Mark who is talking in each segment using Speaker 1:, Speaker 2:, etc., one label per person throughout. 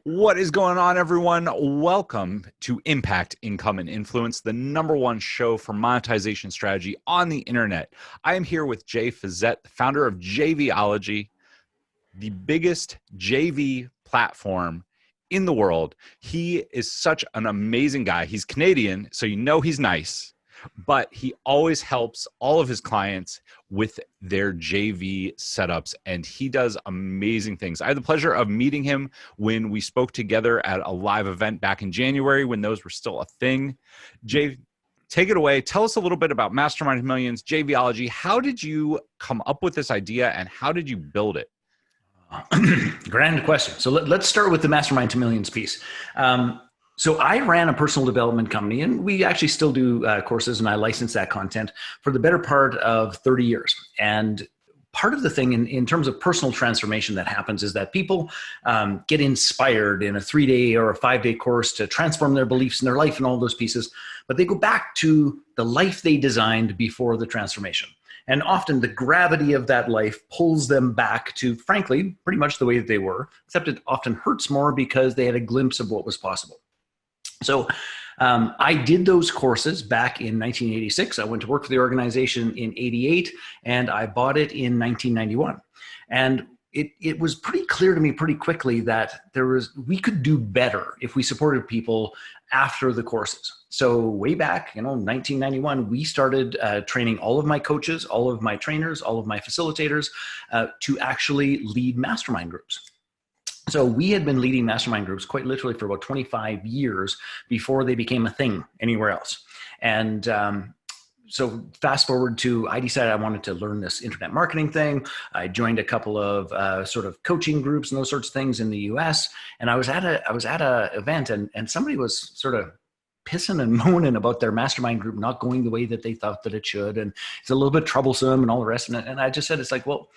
Speaker 1: What is going on, everyone? Welcome to Impact, Income, and Influence, the #1 show for monetization strategy on the internet. I am here with Jay Fiset, the founder of JVology, the biggest JV platform in the world. He is such an amazing guy. He's Canadian, so you know he's nice, but he always helps all of his clients with their JV setups, and he does amazing things. I had the pleasure of meeting him when we spoke together at a live event back in January when those were still a thing. Jay, take it away. Tell us a little bit about Mastermind Millions, JVology. How did you come up with this idea, and how did you build it?
Speaker 2: Grand question. So let's start with the Mastermind to Millions piece. So I ran a personal development company, and we actually still do courses, and I license that content for the better part of 30 years. And part of the thing in terms of personal transformation that happens is that people get inspired in a 3-day or a 5-day course to transform their beliefs in their life and all those pieces, but they go back to the life they designed before the transformation. And often the gravity of that life pulls them back to, frankly, pretty much the way that they were, except it often hurts more because they had a glimpse of what was possible. So I did those courses back in 1986. I went to work for the organization in 88, and I bought it in 1991. And it was pretty clear to me pretty quickly that we could do better if we supported people after the courses. So way back, 1991, we started training all of my coaches, all of my trainers, all of my facilitators to actually lead mastermind groups. So we had been leading mastermind groups quite literally for about 25 years before they became a thing anywhere else. And so fast forward to, I decided I wanted to learn this internet marketing thing. I joined a couple of sort of coaching groups and those sorts of things in the US. And I was at a event, and somebody was sort of pissing and moaning about their mastermind group not going the way that they thought that it should. And it's a little bit troublesome and all the rest of it. And I just said, it's like, well,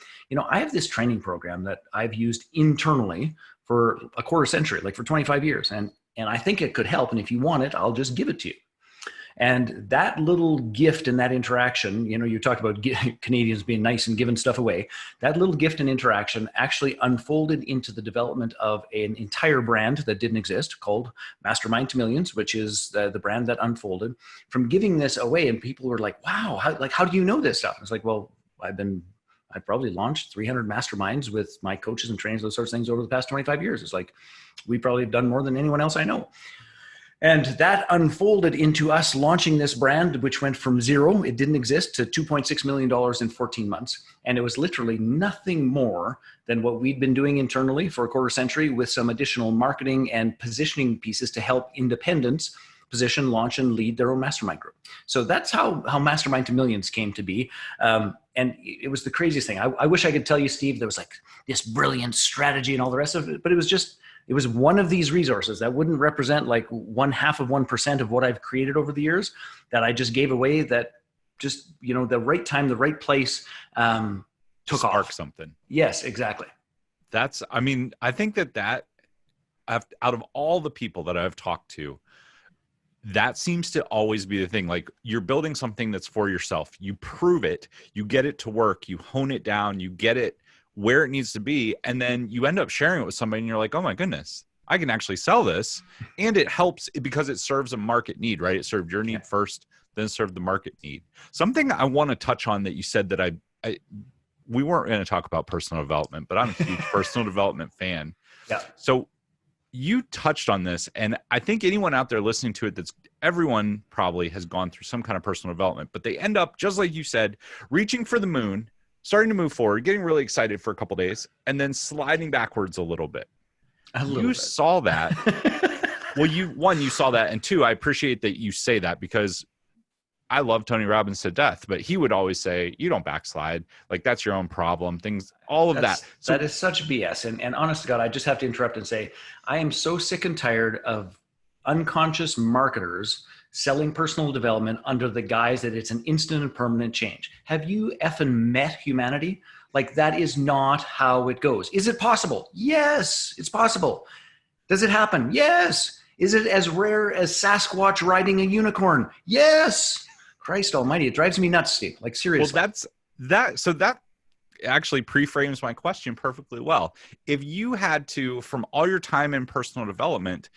Speaker 2: I have this training program that I've used internally for a quarter century, like for 25 years. And I think it could help. And if you want it, I'll just give it to you. And that little gift and that interaction, you talked about Canadians being nice and giving stuff away. That little gift and interaction actually unfolded into the development of an entire brand that didn't exist called Mastermind to Millions, which is the brand that unfolded from giving this away. And people were like, wow, how do you know this stuff? And it's like, well, I probably launched 300 masterminds with my coaches and trainers, those sorts of things over the past 25 years. It's like, we probably have done more than anyone else I know. And that unfolded into us launching this brand, which went from zero, it didn't exist, to $2.6 million in 14 months. And it was literally nothing more than what we'd been doing internally for a quarter century with some additional marketing and positioning pieces to help independents position, launch, and lead their own mastermind group. So that's how Mastermind to Millions came to be. And it was the craziest thing. I wish I could tell you, Steve, there was like this brilliant strategy and all the rest of it, but it was one of these resources that wouldn't represent like 0.5% of what I've created over the years that I just gave away, that just, the right time, the right place took off.
Speaker 1: Something.
Speaker 2: Yes, exactly.
Speaker 1: I think that out of all the people that I've talked to, that seems to always be the thing. Like, you're building something that's for yourself. You prove it, you get it to work, you hone it down, you get it where it needs to be. And then you end up sharing it with somebody and you're like, oh my goodness, I can actually sell this. And it helps because it serves a market need, right? It served your need first, then served the market need. Something I want to touch on that you said that we weren't going to talk about personal development, but I'm a huge personal development fan.
Speaker 2: Yeah.
Speaker 1: So you touched on this, and I think anyone out there listening to it, everyone probably has gone through some kind of personal development, but they end up, just like you said, reaching for the moon, starting to move forward, getting really excited for a couple of days, and then sliding backwards a little bit. You saw that. Well, you saw that, and two, I appreciate that you say that, because I love Tony Robbins to death, but he would always say, you don't backslide. Like, that's your own problem, all of that.
Speaker 2: So that is such BS. And honest to God, I just have to interrupt and say, I am so sick and tired of unconscious marketers selling personal development under the guise that it's an instant and permanent change. Have you effing met humanity? Like, that is not how it goes. Is it possible? Yes, it's possible. Does it happen? Yes. Is it as rare as Sasquatch riding a unicorn? Yes. Christ almighty, it drives me nuts, Steve. Like, seriously.
Speaker 1: Well, So that actually pre-frames my question perfectly well. If you had to, from all your time in personal development,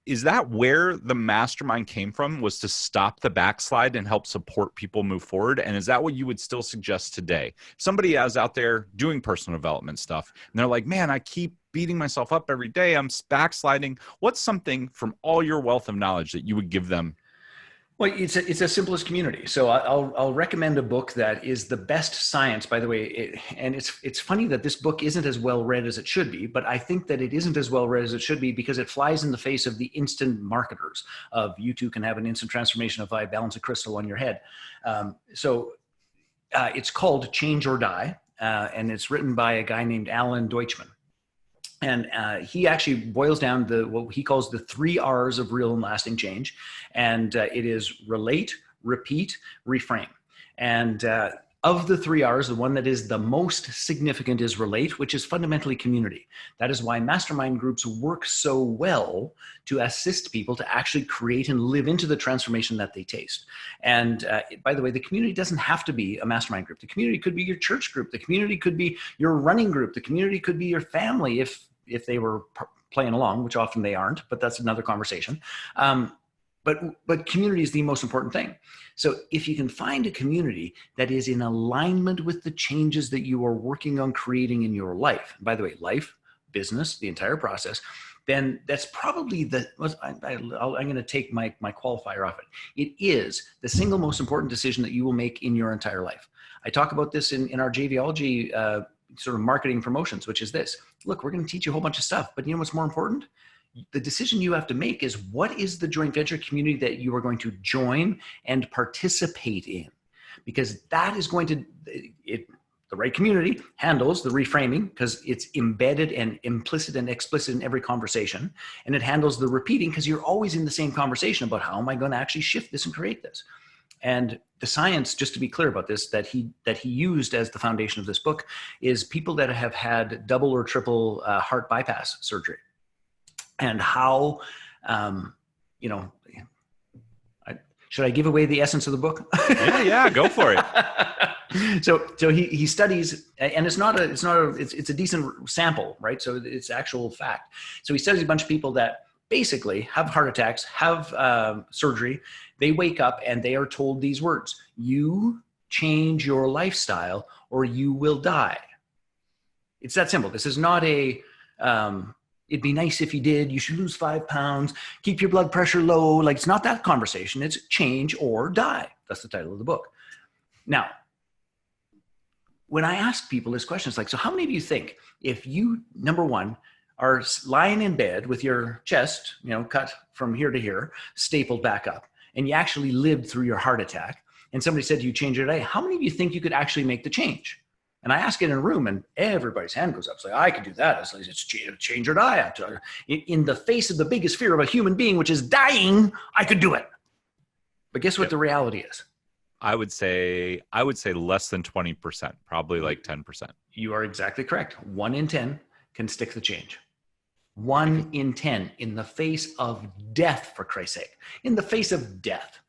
Speaker 1: is that where the mastermind came from, was to stop the backslide and help support people move forward? And is that what you would still suggest today? Somebody is out there doing personal development stuff and they're like, man, I keep beating myself up every day, I'm backsliding. What's something from all your wealth of knowledge that you would give them?
Speaker 2: Well, it's a simplest community. So I'll recommend a book that is the best science, by the way. And it's funny that this book isn't as well read as it should be, but I think that it isn't as well read as it should be because it flies in the face of the instant marketers of you too can have an instant transformation if I balance a crystal on your head. It's called Change or Die, and it's written by a guy named Alan Deutschman. And he actually boils down what he calls the 3 R's of real and lasting change. And it is relate, repeat, reframe. And of the 3 R's, the one that is the most significant is relate, which is fundamentally community. That is why mastermind groups work so well to assist people to actually create and live into the transformation that they taste. And by the way, the community doesn't have to be a mastermind group. The community could be your church group. The community could be your running group. The community could be your family if they were playing along, which often they aren't, but that's another conversation. But community is the most important thing. So if you can find a community that is in alignment with the changes that you are working on creating in your life, and by the way, life, business, the entire process, then that's probably I'm going to take my qualifier off it. It is the single most important decision that you will make in your entire life. I talk about this in our JVology sort of marketing promotions, which is this. Look, we're going to teach you a whole bunch of stuff, but you know what's more important? The decision you have to make is what is the joint venture community that you are going to join and participate in? Because that is going to, the right community handles the reframing because it's embedded and implicit and explicit in every conversation. And it handles the repeating because you're always in the same conversation about how am I going to actually shift this and create this? And the science, just to be clear about this, that he used as the foundation of this book is people that have had double or triple heart bypass surgery. And how, should I give away the essence of the book?
Speaker 1: Yeah, go for it.
Speaker 2: So he studies, and it's a decent sample, right? So it's actual fact. So he studies a bunch of people that basically have heart attacks, have surgery. They wake up and they are told these words: you change your lifestyle or you will die. It's that simple. This is not it'd be nice if you did, you should lose 5 pounds, keep your blood pressure low. Like, it's not that conversation. It's change or die. That's the title of the book. Now, when I ask people this question, it's like, so how many of you think if you, number one, are lying in bed with your chest, cut from here to here, stapled back up, and you actually lived through your heart attack, and somebody said to you, change your day, how many of you think you could actually make the change? And I ask it in a room and everybody's hand goes up. It's like, I could do that. It's like, it's change or die. In the face of the biggest fear of a human being, which is dying, I could do it. But guess what the reality is?
Speaker 1: I would say less than 20%, probably like 10%.
Speaker 2: You are exactly correct. 1 in 10 can stick the change. 1 in 10 in the face of death, for Christ's sake, in the face of death.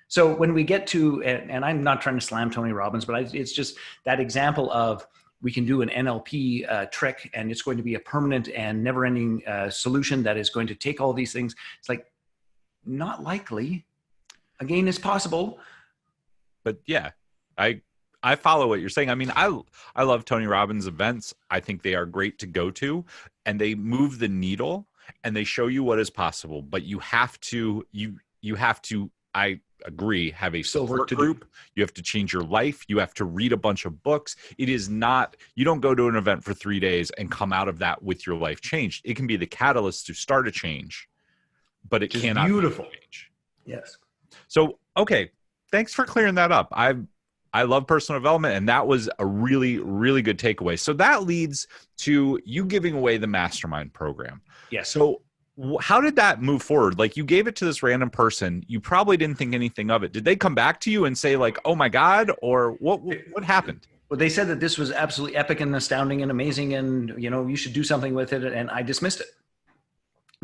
Speaker 2: So when we get to, and I'm not trying to slam Tony Robbins, but it's just that example of we can do an NLP trick and it's going to be a permanent and never-ending solution that is going to take all these things. It's like, not likely. Again, it's possible.
Speaker 1: But yeah, I follow what you're saying. I mean, I love Tony Robbins events. I think they are great to go to, and they move the needle and they show you what is possible. But you have to, I agree, have a support group. You have to change your life. You have to read a bunch of books. It is not, you don't go to an event for 3 days and come out of that with your life changed. It can be the catalyst to start a change, but it cannot be a change.
Speaker 2: Yes.
Speaker 1: So, okay. Thanks for clearing that up. I love personal development, and that was a really, really good takeaway. So that leads to you giving away the mastermind program.
Speaker 2: Yes.
Speaker 1: So how did that move forward? Like, you gave it to this random person. You probably didn't think anything of it. Did they come back to you and say like, oh my God, or what happened?
Speaker 2: Well, they said that this was absolutely epic and astounding and amazing, and you should do something with it. And I dismissed it.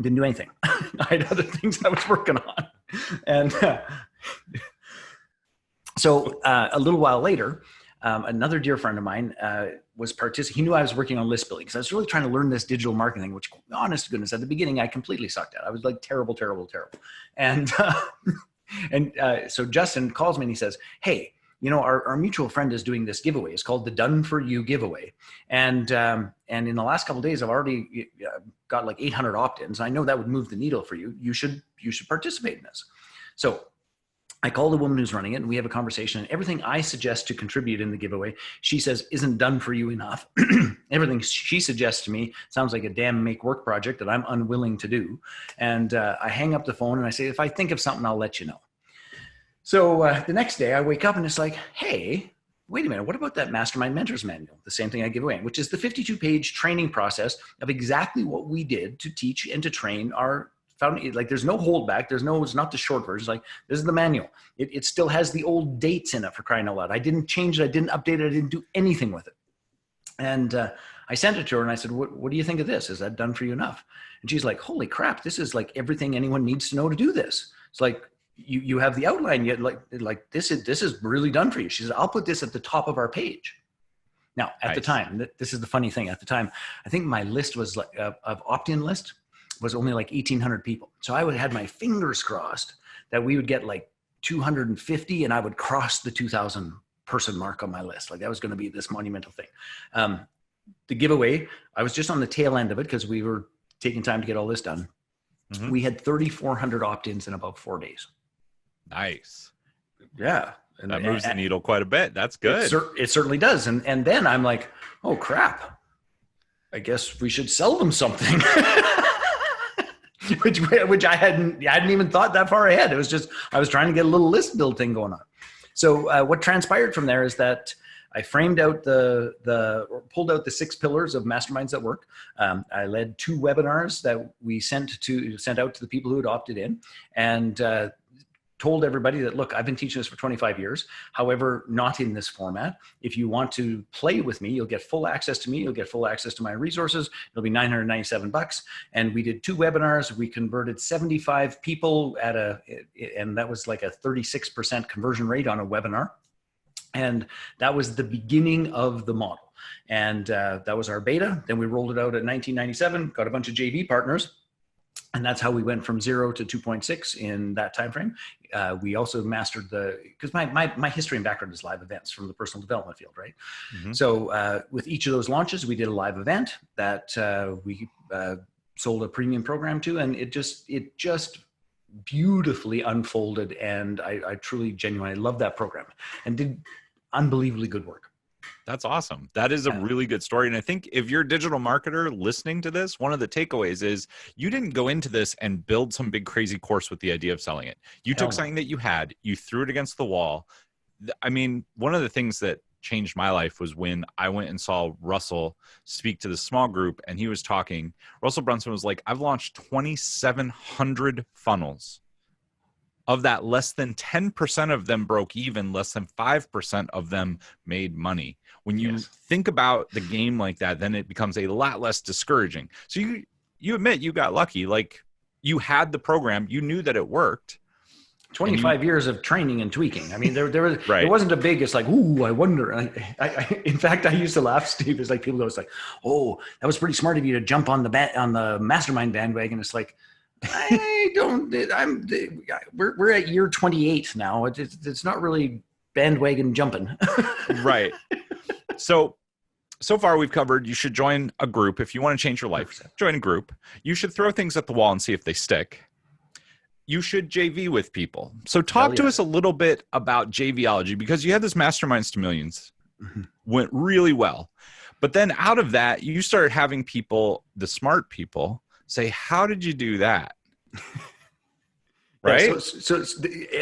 Speaker 2: Didn't do anything. I had other things I was working on. And so a little while later, Another dear friend of mine was participating. He knew I was working on list building because I was really trying to learn this digital marketing, which, honest to goodness, at the beginning, I completely sucked at. I was like terrible. And so Justin calls me and he says, hey, our mutual friend is doing this giveaway. It's called the Done For You giveaway. And in the last couple of days, I've already got like 800 opt-ins. I know that would move the needle for you. You should participate in this. So I call the woman who's running it and we have a conversation, and everything I suggest to contribute in the giveaway, she says isn't done for you enough. Everything she suggests to me sounds like a damn make work project that I'm unwilling to do. And I hang up the phone and I say, if I think of something, I'll let you know. So the next day I wake up and it's like, hey, wait a minute. What about that Mastermind Mentors Manual? The same thing I give away, which is the 52-page training process of exactly what we did to teach and to train our founding. Like there's no holdback. It's not the short version. It's like, this is the manual. It still has the old dates in it, for crying out loud. I didn't change it. I didn't update it. I didn't do anything with it. And I sent it to her and I said, what do you think of this? Is that done for you enough? And she's like, holy crap. This is like everything anyone needs to know to do this. It's like, you have the outline yet, like this is really done for you. She says, I'll put this at the top of our page. Now, at the time, this is the funny thing. At the time, I think my list was like of opt-in list was only like 1,800 people. So I would have had my fingers crossed that we would get like 250 and I would cross the 2,000 person mark on my list. Like that was going to be this monumental thing. The giveaway, I was just on the tail end of it because we were taking time to get all this done. Mm-hmm. We had 3,400 opt-ins in about 4 days.
Speaker 1: Nice.
Speaker 2: Yeah.
Speaker 1: And that moves the needle quite a bit. That's good.
Speaker 2: It certainly does. And then I'm like, oh crap, I guess we should sell them something. which I hadn't even thought that far ahead. It was just, I was trying to get a little list build thing going on. So what transpired from there is that I framed out pulled out the 6 pillars of Masterminds at Work. I led 2 webinars that we sent out to the people who had opted in, and told everybody that, look, I've been teaching this for 25 years. However, not in this format. If you want to play with me, you'll get full access to me. You'll get full access to my resources. It'll be $997. And we did 2 webinars. We converted 75 people and that was like a 36% conversion rate on a webinar. And that was the beginning of the model. And that was our beta. Then we rolled it out at $1997, got a bunch of JV partners. And that's how we went from 0 to 2.6 in that time frame. We also mastered because my history and background is live events from the personal development field, right? Mm-hmm. So with each of those launches, we did a live event that we sold a premium program to, and it just beautifully unfolded. And I truly, genuinely love that program and did unbelievably good work.
Speaker 1: That's awesome. That is a really good story. And I think if you're a digital marketer listening to this, one of the takeaways is you didn't go into this and build some big crazy course with the idea of selling it. You took something that you had, you threw it against the wall. I mean, one of the things that changed my life was when I went and saw Russell speak to the small group, and he was talking. Russell Brunson was like, I've launched 2,700 funnels. Of that, less than 10% of them broke even, less than 5% of them made money. When you think about the game like that, then it becomes a lot less discouraging. So you admit you got lucky. Like you had the program, you knew that it worked.
Speaker 2: 25 years of training and tweaking. I mean, there was, it wasn't a big, it's like, ooh, I wonder. In fact, I used to laugh, Steve. It's like people go, it's like, oh, that was pretty smart of you to jump on the mastermind bandwagon. It's like, we're at year 28 now. It's not really bandwagon jumping.
Speaker 1: Right. So far we've covered, you should join a group. If you want to change your life, join a group. You should throw things at the wall and see if they stick. You should JV with people. So talk to us a little bit about JVology, because you had this Masterminds to Millions, went really well. But then out of that, you started having people, the smart people, say, how did you do that? Right?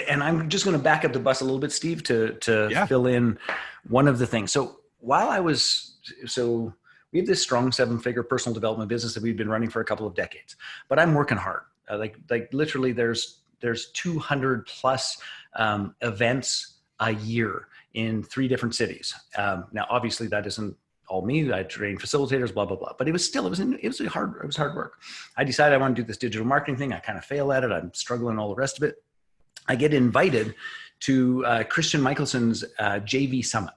Speaker 2: And I'm just going to back up the bus a little bit, Steve, to fill in one of the things. So while we have this strong 7-figure personal development business that we've been running for a couple of decades, but I'm working hard. Like literally there's 200 plus events a year in 3 different cities. Now, obviously that isn't all me. I train facilitators, blah, blah, blah. But it was hard work. I decided I want to do this digital marketing thing. I kind of fail at it. I'm struggling, all the rest of it. I get invited to Christian Michelson's JV Summit,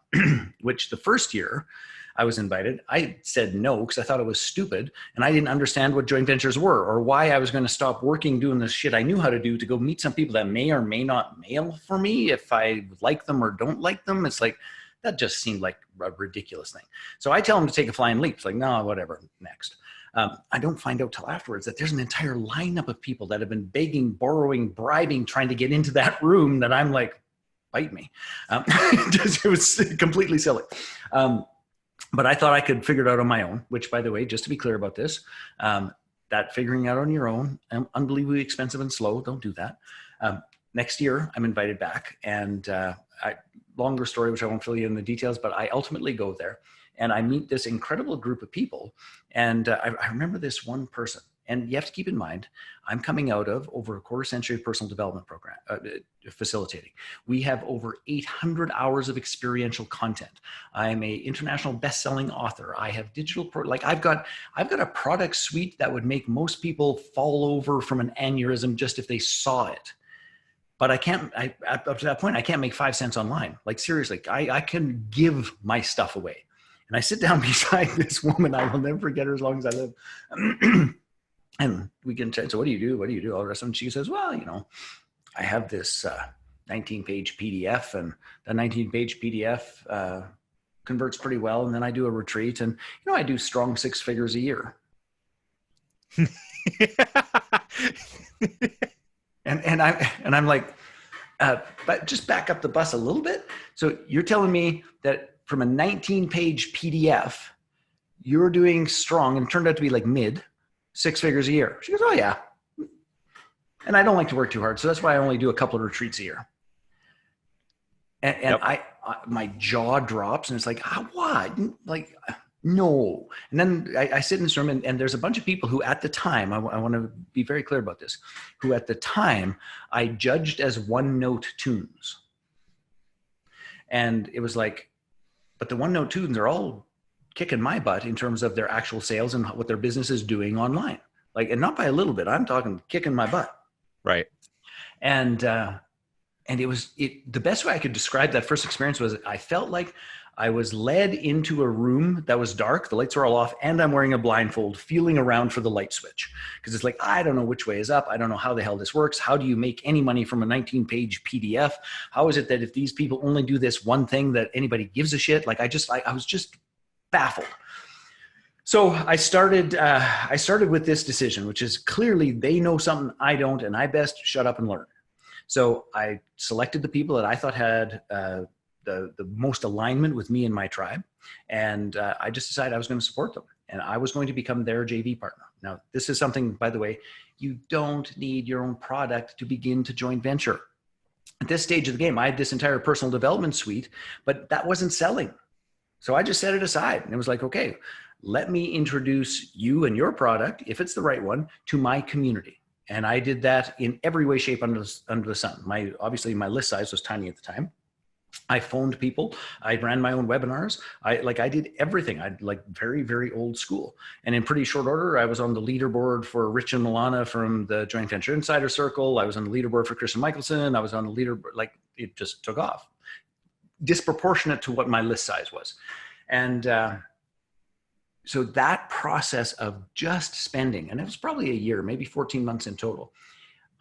Speaker 2: which the first year I was invited, I said no because I thought it was stupid and I didn't understand what joint ventures were or why I was going to stop working doing this shit I knew how to do to go meet some people that may or may not mail for me if I like them or don't like them. It's like, that just seemed like a ridiculous thing. So I tell them to take a flying leap. It's like, no, whatever, next. I don't find out till afterwards that there's an entire lineup of people that have been begging, borrowing, bribing, trying to get into that room that I'm like, bite me. It was completely silly. But I thought I could figure it out on my own, which, by the way, just to be clear about this, that figuring out on your own, unbelievably expensive and slow. Don't do that. Next year, I'm invited back. And longer story, which I won't fill you in the details, but I ultimately go there. And I meet this incredible group of people. And I remember this one person. And you have to keep in mind, I'm coming out of over a quarter century of personal development program facilitating. We have over 800 hours of experiential content. I'm a international best-selling author. I have digital, I've got a product suite that would make most people fall over from an aneurysm just if they saw it. But I can't, up to that point, I can't make 5 cents online. Like seriously, I can give my stuff away. And I sit down beside this woman. I will never forget her as long as I live. And we can chat. So what do you do? What do you do? All the rest of it. And she says, well, I have this 19-page PDF, and that 19-page PDF converts pretty well. And then I do a retreat, and I do strong 6 figures a year. and I'm like, but just back up the bus a little bit. So you're telling me that from a 19-page PDF, you're doing strong, and it turned out to be like mid 6 figures a year. She goes, oh yeah. And I don't like to work too hard. So that's why I only do a couple of retreats a year. And yep. I my jaw drops and it's like, what? Like, no. And then I sit in this room and there's a bunch of people who at the time, I want to be very clear about this, who at the time I judged as one-note tunes. And it was like, but the one-note tunes are all kicking my butt in terms of their actual sales and what their business is doing online. Like, and not by a little bit, I'm talking kicking my butt.
Speaker 1: Right.
Speaker 2: And it was the best way I could describe that first experience was I felt like I was led into a room that was dark. The lights are all off and I'm wearing a blindfold, feeling around for the light switch. Cause it's like, I don't know which way is up. I don't know how the hell this works. How do you make any money from a 19-page PDF? How is it that if these people only do this one thing that anybody gives a shit? Like I was just baffled. So I started with this decision, which is clearly they know something I don't, and I best shut up and learn. So I selected the people that I thought had the most alignment with me and my tribe. And I just decided I was going to support them and I was going to become their JV partner. Now, this is something, by the way, you don't need your own product to begin to joint venture. At this stage of the game, I had this entire personal development suite, but that wasn't selling. So I just set it aside and it was like, okay, let me introduce you and your product, if it's the right one, to my community. And I did that in every way, shape under the sun. Obviously my list size was tiny at the time. I phoned people. I ran my own webinars. I did everything. I like very, very old school. And in pretty short order, I was on the leaderboard for Rich and Milana from the Joint Venture Insider Circle. I was on the leaderboard for Christian Michelson. I was on the leaderboard, like it just took off. Disproportionate to what my list size was. And so that process of just spending, and it was probably a year, maybe 14 months in total,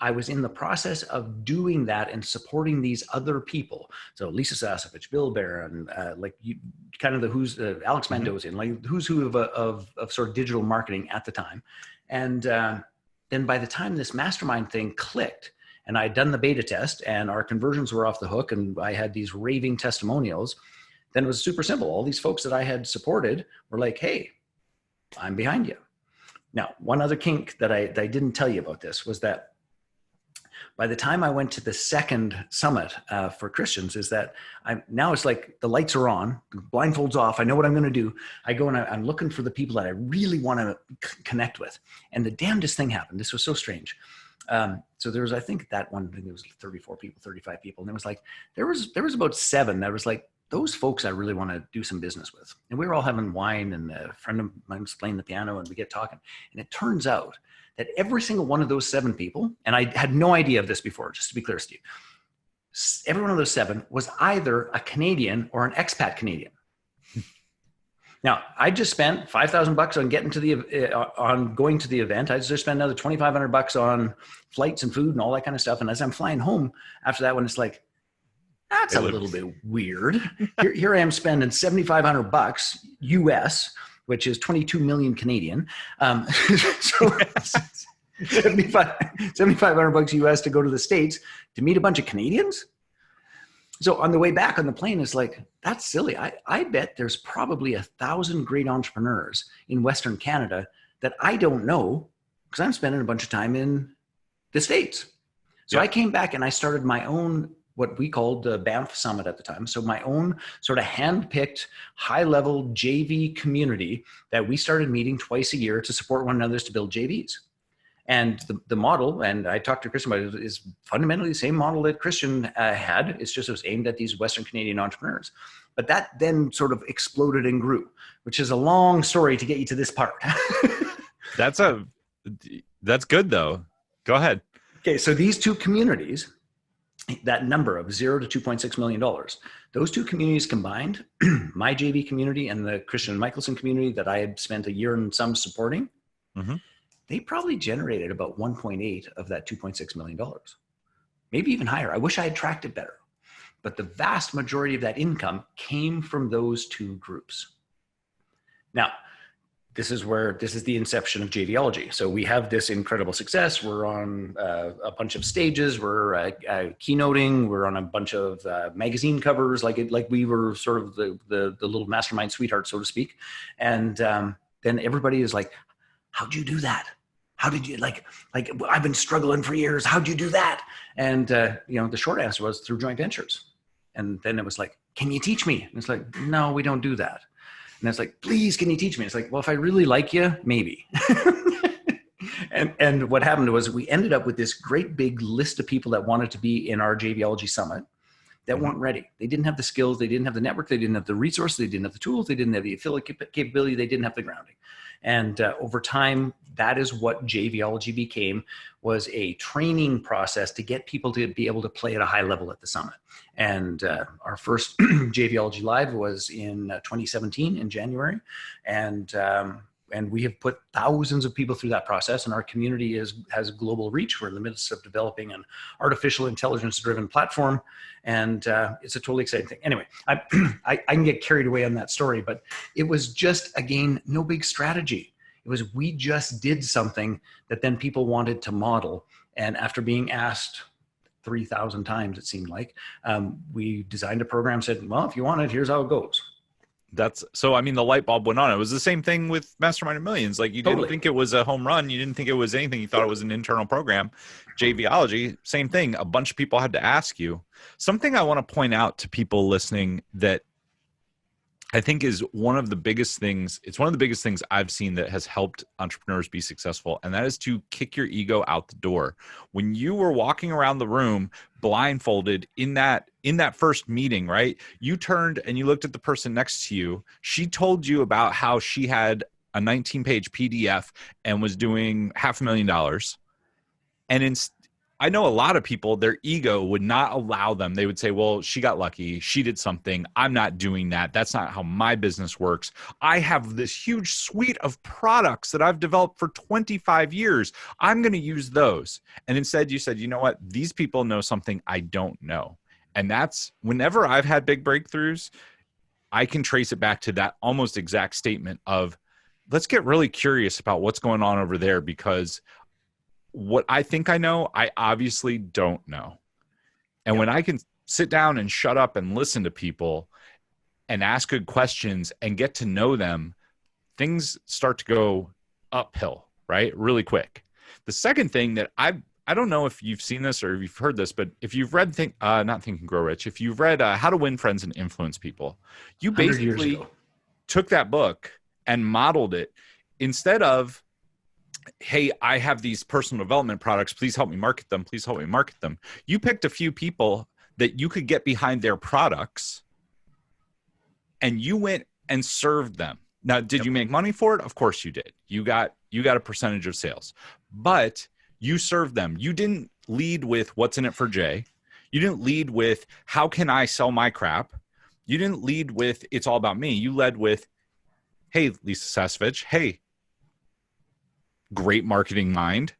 Speaker 2: I was in the process of doing that and supporting these other people. So Lisa Sasovich, Bill Barron, kind of the who's Alex Mandozian, like who's who of sort of digital marketing at the time. And then by the time this mastermind thing clicked, and I had done the beta test and our conversions were off the hook and I had these raving testimonials, then it was super simple. All these folks that I had supported were like, hey, I'm behind you. Now, one other kink that I didn't tell you about this was that by the time I went to the second summit for Christians is that now it's like the lights are on, the blindfolds off. I know what I'm going to do. I go and I'm looking for the people that I really want to connect with. And the damnedest thing happened. This was so strange. So there was, I think that one thing, there was 34 people, 35 people. And it was like, there was about 7 that was like, those folks I really want to do some business with. And we were all having wine and a friend of mine was playing the piano and we get talking. And it turns out that every single one of those 7 people, and I had no idea of this before, just to be clear, Steve, every one of those 7 was either a Canadian or an expat Canadian. Now, I just spent $5,000 on getting to on going to the event. I just spent another $2,500 on flights and food and all that kind of stuff. And as I'm flying home after that one, it's like, that's a little bit weird. Here I am spending $7,500 US, which is 22 million Canadian. So $7,500 US to go to the States to meet a bunch of Canadians. So on the way back on the plane, it's like, that's silly. I bet there's probably 1,000 great entrepreneurs in Western Canada that I don't know because I'm spending a bunch of time in the States. So I came back and I started my own, what we called the Banff Summit at the time. So my own sort of hand-picked high-level JV community that we started meeting twice a year to support one another to build JVs. And the model, and I talked to Christian about it, is fundamentally the same model that Christian had. It's just it was aimed at these Western Canadian entrepreneurs. But that then sort of exploded and grew, which is a long story to get you to this part.
Speaker 1: That's good though. Go ahead.
Speaker 2: Okay, so these 2 communities, that number of $0 to $2.6 million, those 2 communities combined, my JV community and the Christian Michelson community that I had spent a year and some supporting, they probably generated about 1.8 of that $2.6 million, maybe even higher. I wish I had tracked it better, but the vast majority of that income came from those 2 groups. Now, this is the inception of JVology. So we have this incredible success. We're on a bunch of stages. We're keynoting. We're on a bunch of magazine covers, like we were sort of the little mastermind sweetheart, so to speak. And then everybody is like, how'd you do that? How did you like I've been struggling for years. How'd you do that? And the short answer was through joint ventures. And then it was like, can you teach me? And it's like, no, we don't do that. And it's like, please, can you teach me? It's like, well, if I really like you, maybe. And what happened was we ended up with this great big list of people that wanted to be in our JVology Summit that weren't ready. They didn't have the skills. They didn't have the network. They didn't have the resources. They didn't have the tools. They didn't have the affiliate capability. They didn't have the grounding. And over time, that is what JVology became, was a training process to get people to be able to play at a high level at the summit. And our first JVology Live was in 2017 in January. And we have put thousands of people through that process, and our community has global reach. We're in the midst of developing an artificial intelligence-driven platform, and it's a totally exciting thing. Anyway, I can get carried away on that story, but it was just, again, no big strategy. It was we just did something that then people wanted to model, and after being asked 3,000 times, it seemed like, we designed a program, said, well, if you want it, here's how it goes.
Speaker 1: I mean, the light bulb went on. It was the same thing with Mastermind Millions. Like, you didn't think it was a home run. You didn't think it was anything. You thought it was an internal program. JVology, same thing. A bunch of people had to ask you. Something I want to point out to people listening that I think is one of the biggest things. It's one of the biggest things I've seen that has helped entrepreneurs be successful. And that is to kick your ego out the door. When you were walking around the room blindfolded in that first meeting, right? You turned and you looked at the person next to you. She told you about how she had a 19-page PDF and was doing $500,000. And I know a lot of people, their ego would not allow them. They would say, well, she got lucky. She did something. I'm not doing that. That's not how my business works. I have this huge suite of products that I've developed for 25 years. I'm going to use those. And instead you said, you know what? These people know something I don't know. And that's whenever I've had big breakthroughs, I can trace it back to that almost exact statement of, let's get really curious about what's going on over there, because what I think I know, I obviously don't know. And when I can sit down and shut up and listen to people and ask good questions and get to know them, things start to go uphill, right? Really quick. The second thing that I don't know if you've seen this or if you've heard this, but if you've read not Think and Grow Rich, if you've read How to Win Friends and Influence People, you basically took that book and modeled it. Instead of, hey, I have these personal development products, please help me market them. Please help me market them. You picked a few people that you could get behind their products, and you went and served them. Now, did you make money for it? Of course you did. You got a percentage of sales, but you served them. You didn't lead with what's in it for Jay. You didn't lead with, how can I sell my crap? You didn't lead with, it's all about me. You led with, hey, Lisa Sasevich, hey, great marketing mind.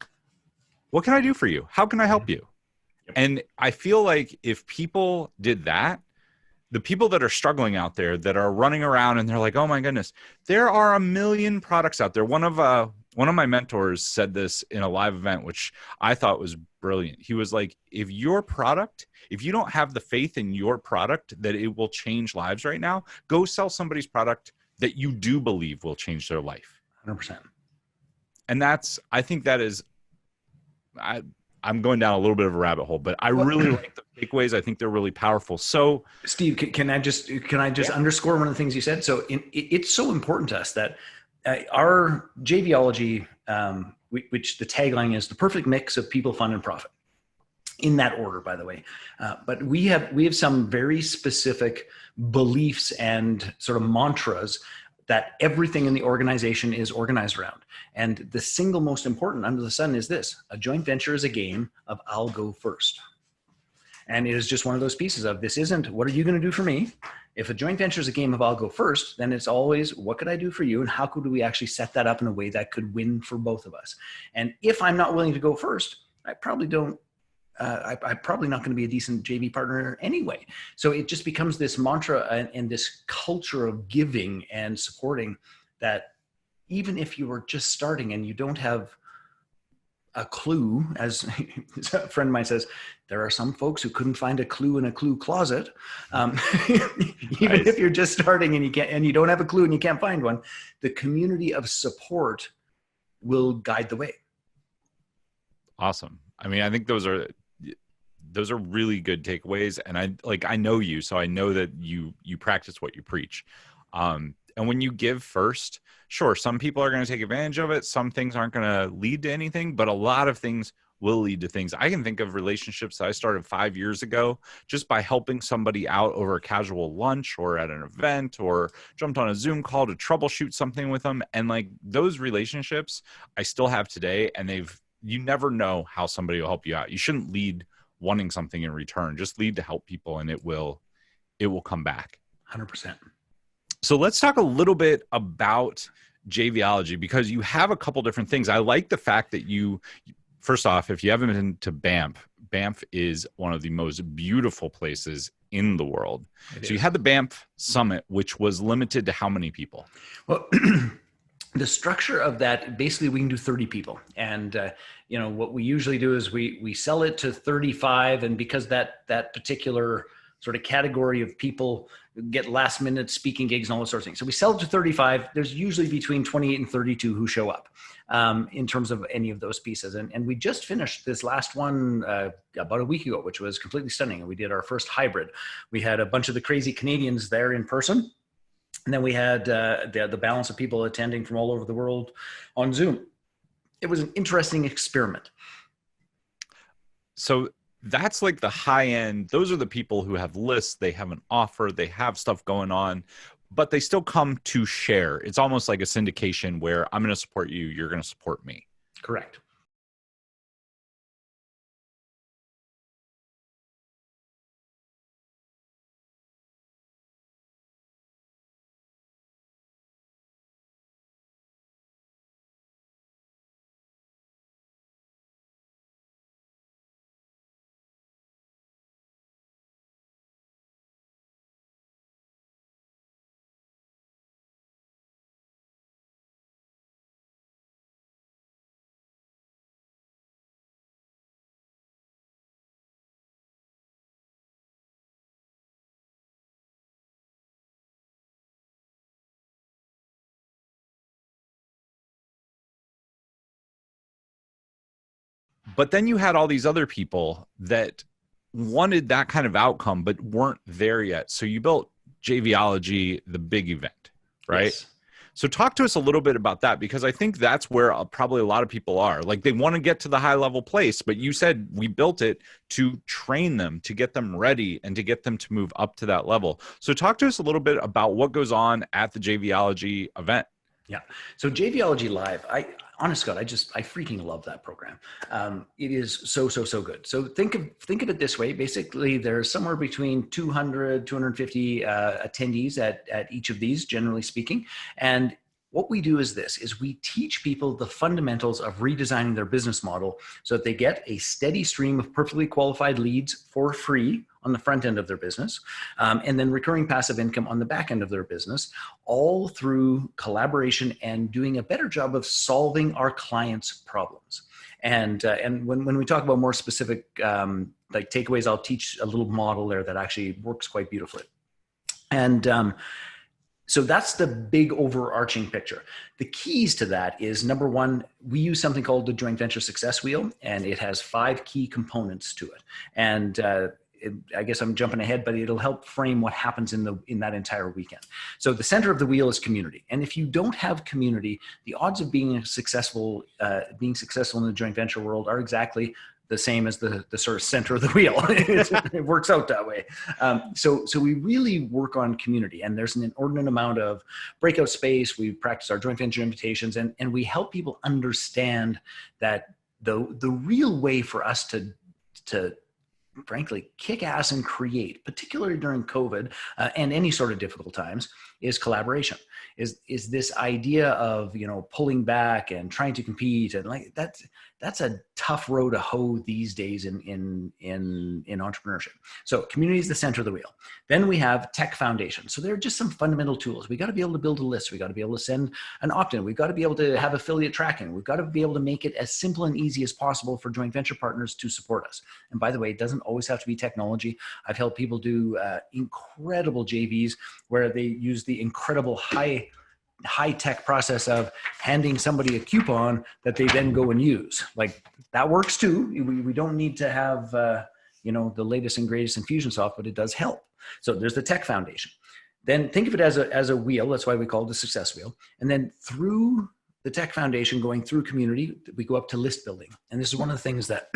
Speaker 1: What can I do for you? How can I help you? Yep. And I feel like if people did that, the people that are struggling out there that are running around and they're like, oh my goodness, there are a million products out there. One of my mentors said this in a live event, which I thought was brilliant. He was like, if you don't have the faith in your product that it will change lives right now, go sell somebody's product that you do believe will change their life.
Speaker 2: 100%.
Speaker 1: And I think that is, I'm going down a little bit of a rabbit hole, but I really like the takeaways. I think they're really powerful. So
Speaker 2: Steve, can I just underscore one of the things you said? So it's so important to us that our JVology, which the tagline is the perfect mix of people, fun, and profit, in that order, by the way. But we have some very specific beliefs and sort of mantras that everything in the organization is organized around. And the single most important under the sun is this: a joint venture is a game of I'll go first. And it is just one of those pieces of, this isn't, what are you going to do for me? If a joint venture is a game of I'll go first, then it's always, what could I do for you? And how could we actually set that up in a way that could win for both of us? And if I'm not willing to go first, I'm probably not going to be a decent JV partner anyway. So it just becomes this mantra and this culture of giving and supporting that even if you are just starting and you don't have a clue, as a friend of mine says, there are some folks who couldn't find a clue in a clue closet. Even if you're just starting and you don't have a clue and you can't find one, the community of support will guide the way.
Speaker 1: Awesome. I mean, I think those are really good takeaways. And I know you, so I know that you practice what you preach. And when you give first, sure, some people are going to take advantage of it. Some things aren't going to lead to anything, but a lot of things will lead to things. I can think of relationships that I started 5 years ago just by helping somebody out over a casual lunch or at an event, or jumped on a Zoom call to troubleshoot something with them. And like those relationships I still have today, and you never know how somebody will help you out. You shouldn't lead wanting something in return. Just lead to help people, and it will come back.
Speaker 2: 100%.
Speaker 1: So let's talk a little bit about JVology, because you have a couple different things. I like the fact that first off, if you haven't been to Banff is one of the most beautiful places in the world. So you had the Banff Summit, which was limited to how many people?
Speaker 2: Well, the structure of that, basically we can do 30 people. And, what we usually do is we sell it to 35. And because that particular sort of category of people get last minute speaking gigs and all those sorts of things. So we sell it to 35. There's usually between 28 and 32 who show up in terms of any of those pieces. And we just finished this last one about a week ago, which was completely stunning. And we did our first hybrid. We had a bunch of the crazy Canadians there in person. And then we had the balance of people attending from all over the world on Zoom. It was an interesting experiment.
Speaker 1: So that's like the high end. Those are the people who have lists, they have an offer, they have stuff going on, but they still come to share. It's almost like a syndication where I'm going to support you, you're going to support me.
Speaker 2: Correct.
Speaker 1: But then you had all these other people that wanted that kind of outcome, but weren't there yet. So you built JVology, the big event, right?
Speaker 2: Yes.
Speaker 1: So talk to us a little bit about that, because I think that's where probably a lot of people are. Like they want to get to the high level place, but you said we built it to train them, to get them ready, and to get them to move up to that level. So talk to us a little bit about what goes on at the JVology event.
Speaker 2: Yeah. So JVology Live, honest God, I freaking love that program. It is so good. So think of it this way. Basically, there's somewhere between 200, 250 attendees at each of these, generally speaking. And what we do is we teach people the fundamentals of redesigning their business model so that they get a steady stream of perfectly qualified leads for free on the front end of their business, and then recurring passive income on the back end of their business, all through collaboration and doing a better job of solving our clients' problems. And when we talk about more specific like takeaways, I'll teach a little model there that actually works quite beautifully. And so that's the big overarching picture. The keys to that is, number one, we use something called the joint venture success wheel, and it has 5 key components to it. And I guess I'm jumping ahead, but it'll help frame what happens in that entire weekend. So the center of the wheel is community. And if you don't have community, the odds of being successful in the joint venture world are exactly the same as the sort of center of the wheel. It works out that way. So we really work on community, and there's an inordinate amount of breakout space. We practice our joint venture invitations, and we help people understand that the real way for us to frankly kick ass and create, particularly during COVID and any sort of difficult times, is collaboration. Is this idea of pulling back and trying to compete, and like that's a tough row to hoe these days in entrepreneurship. So community is the center of the wheel. Then we have tech foundation. So there are just some fundamental tools. We got to be able to build a list. We got to be able to send an opt-in. We've got to be able to have affiliate tracking. We've got to be able to make it as simple and easy as possible for joint venture partners to support us. And by the way, it doesn't always have to be technology. I've helped people do incredible JVs where they use the incredible high-tech process of handing somebody a coupon that they then go and use. Like, that works too. We don't need to have the latest and greatest Infusionsoft, but it does help. So there's the tech foundation. Then think of it as a wheel. That's why we call it the success wheel. And then through the tech foundation, going through community, we go up to list building. And this is one of the things that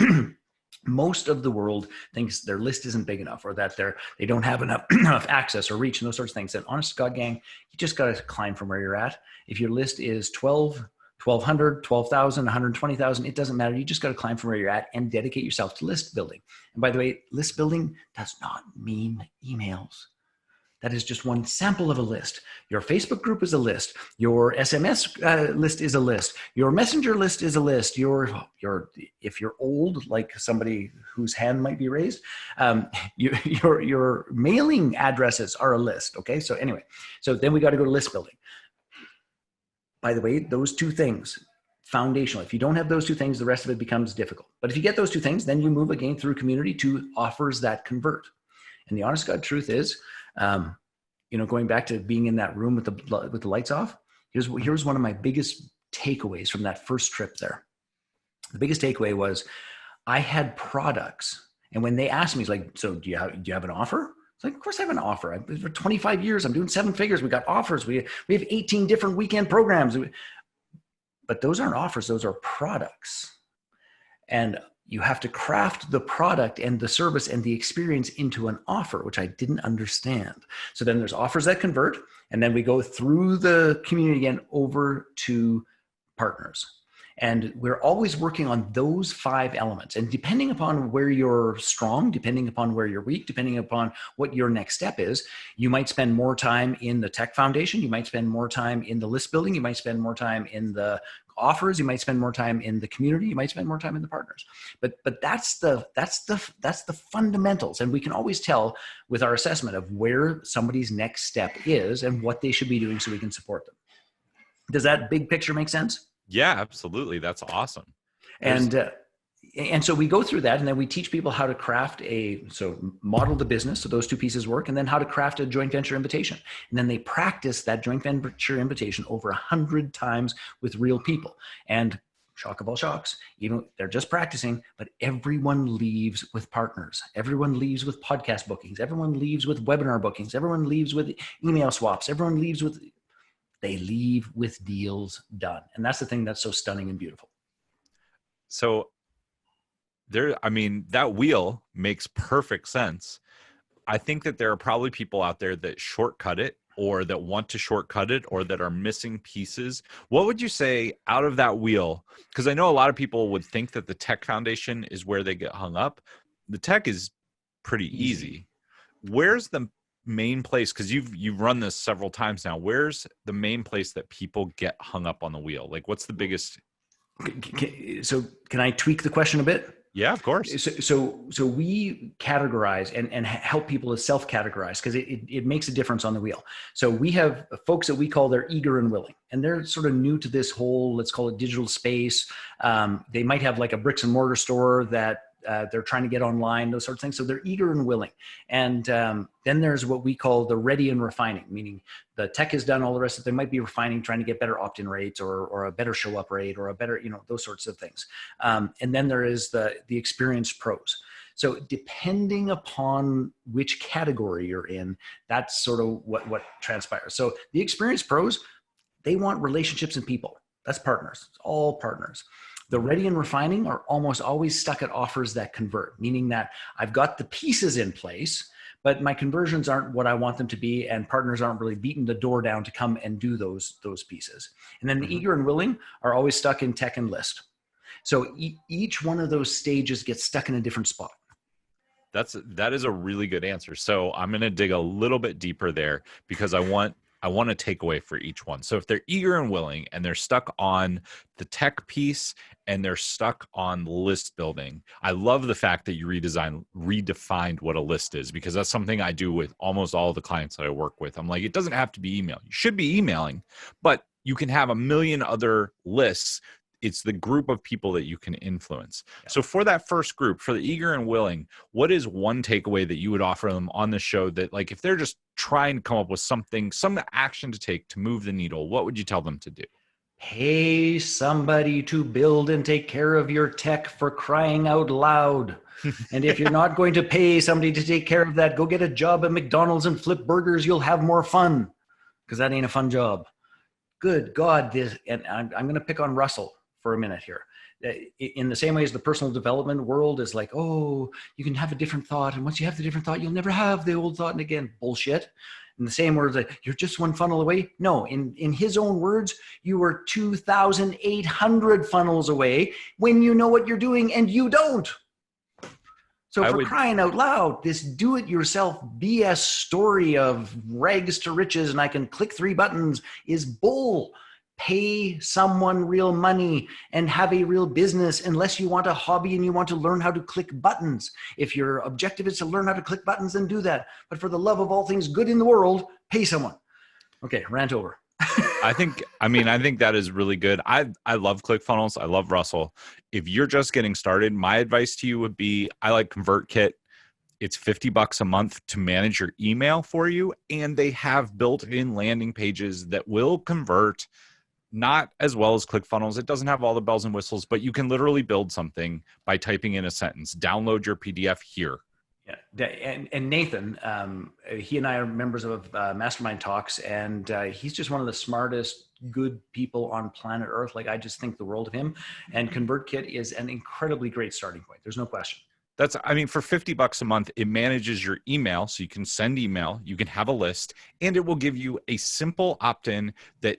Speaker 2: most of the world thinks their list isn't big enough, or that they don't have enough access or reach and those sorts of things. And honest to God, gang, you just got to climb from where you're at. If your list is 1,200, 12,000, 120,000, it doesn't matter. You just got to climb from where you're at and dedicate yourself to list building. And by the way, list building does not mean emails. That is just one sample of a list. Your Facebook group is a list. Your SMS list is a list. Your messenger list is a list. If you're old, like somebody whose hand might be raised, your mailing addresses are a list. Okay. So anyway, so then we got to go to list building. By the way, those 2 things, foundational. If you don't have those 2 things, the rest of it becomes difficult. But if you get those 2 things, then you move again through community to offers that convert. And the honest God truth is, going back to being in that room with the lights off, here's one of my biggest takeaways from that first trip there. The biggest takeaway was I had products, and when they asked me, it's like, so do you have an offer? It's like, of course I have an offer. For 25 years, I'm doing 7 figures. We got offers. We have 18 different weekend programs. But those aren't offers. Those are products. And you have to craft the product and the service and the experience into an offer, which I didn't understand. So then there's offers that convert, and then we go through the community again over to partners. And we're always working on those 5 elements. And depending upon where you're strong, depending upon where you're weak, depending upon what your next step is, you might spend more time in the tech foundation. You might spend more time in the list building. You might spend more time in the offers. You might spend more time in the community. You might spend more time in the partners. But that's the fundamentals. And we can always tell with our assessment of where somebody's next step is and what they should be doing so we can support them. Does that big picture make sense?
Speaker 1: Yeah, absolutely. That's awesome.
Speaker 2: And so we go through that, and then we teach people how to craft model the business. So those 2 pieces work, and then how to craft a joint venture invitation. And then they practice that joint venture invitation over 100 times with real people. And shock of all shocks, even they're just practicing, but everyone leaves with partners. Everyone leaves with podcast bookings. Everyone leaves with webinar bookings. Everyone leaves with email swaps. They leave with deals done. And that's the thing that's so stunning and beautiful.
Speaker 1: So that wheel makes perfect sense. I think that there are probably people out there that shortcut it or that want to shortcut it or that are missing pieces, what would you say out of that wheel? Because I know a lot of people would think that the tech foundation is where they get hung up. The tech is pretty easy. Where's the main place? Because you've run this several times now. Where's the main place that people get hung up on the wheel? Like, what's the biggest?
Speaker 2: So can I tweak the question a bit?
Speaker 1: Yeah, of course.
Speaker 2: So we categorize and help people to self-categorize because it makes a difference on the wheel. So we have folks that we call they're eager and willing, and they're sort of new to this whole, let's call it digital space. They might have like a bricks and mortar store that they're trying to get online, those sorts of things. So they're eager and willing. And then there's what we call the ready and refining, meaning the tech is done, all the rest of it. They might be refining, trying to get better opt-in rates or a better show up rate or a better, those sorts of things. And then there is the experienced pros. So depending upon which category you're in, that's sort of what transpires. So the experienced pros, they want relationships and people. That's partners. It's all partners. The ready and refining are almost always stuck at offers that convert, meaning that I've got the pieces in place, but my conversions aren't what I want them to be, and partners aren't really beating the door down to come and do those pieces. And then the eager and willing are always stuck in tech and list. So each one of those stages gets stuck in a different spot.
Speaker 1: That is a really good answer. So I'm going to dig a little bit deeper there because I want a takeaway for each one. So if they're eager and willing and they're stuck on the tech piece and they're stuck on list building, I love the fact that you redefined what a list is, because that's something I do with almost all the clients that I work with. I'm like, it doesn't have to be email. You should be emailing, but you can have a million other lists. It's the group of people that you can influence. Yeah. So for that first group, for the eager and willing, what is one takeaway that you would offer them on the show that, like, if they're just trying to come up with something, some action to take to move the needle, what would you tell them to do?
Speaker 2: Pay somebody to build and take care of your tech, for crying out loud. And if you're not going to pay somebody to take care of that, go get a job at McDonald's and flip burgers. You'll have more fun, because that ain't a fun job. Good God. And I'm going to pick on Russell for a minute here. In the same way as the personal development world is like, oh, you can have a different thought, and once you have the different thought, you'll never have the old thought. And again, bullshit. In the same words, like, you're just one funnel away. No, in his own words, you are 2,800 funnels away when you know what you're doing and you don't. So for crying out loud, this do-it-yourself BS story of rags to riches and I can click 3 buttons is bull. Pay someone real money and have a real business, unless you want a hobby and you want to learn how to click buttons. If your objective is to learn how to click buttons, then do that. But for the love of all things good in the world, pay someone. Okay, rant over.
Speaker 1: I think that is really good. I love ClickFunnels. I love Russell. If you're just getting started, my advice to you would be, I like ConvertKit. It's $50 a month to manage your email for you. And they have built-in landing pages that will convert. Not as well as ClickFunnels. It doesn't have all the bells and whistles, but you can literally build something by typing in a sentence. Download your PDF here.
Speaker 2: Yeah, and Nathan, he and I are members of Mastermind Talks, and he's just one of the smartest, good people on planet Earth. Like, I just think the world of him. And ConvertKit is an incredibly great starting point. There's no question.
Speaker 1: For $50 a month, it manages your email, so you can send email, you can have a list, and it will give you a simple opt-in that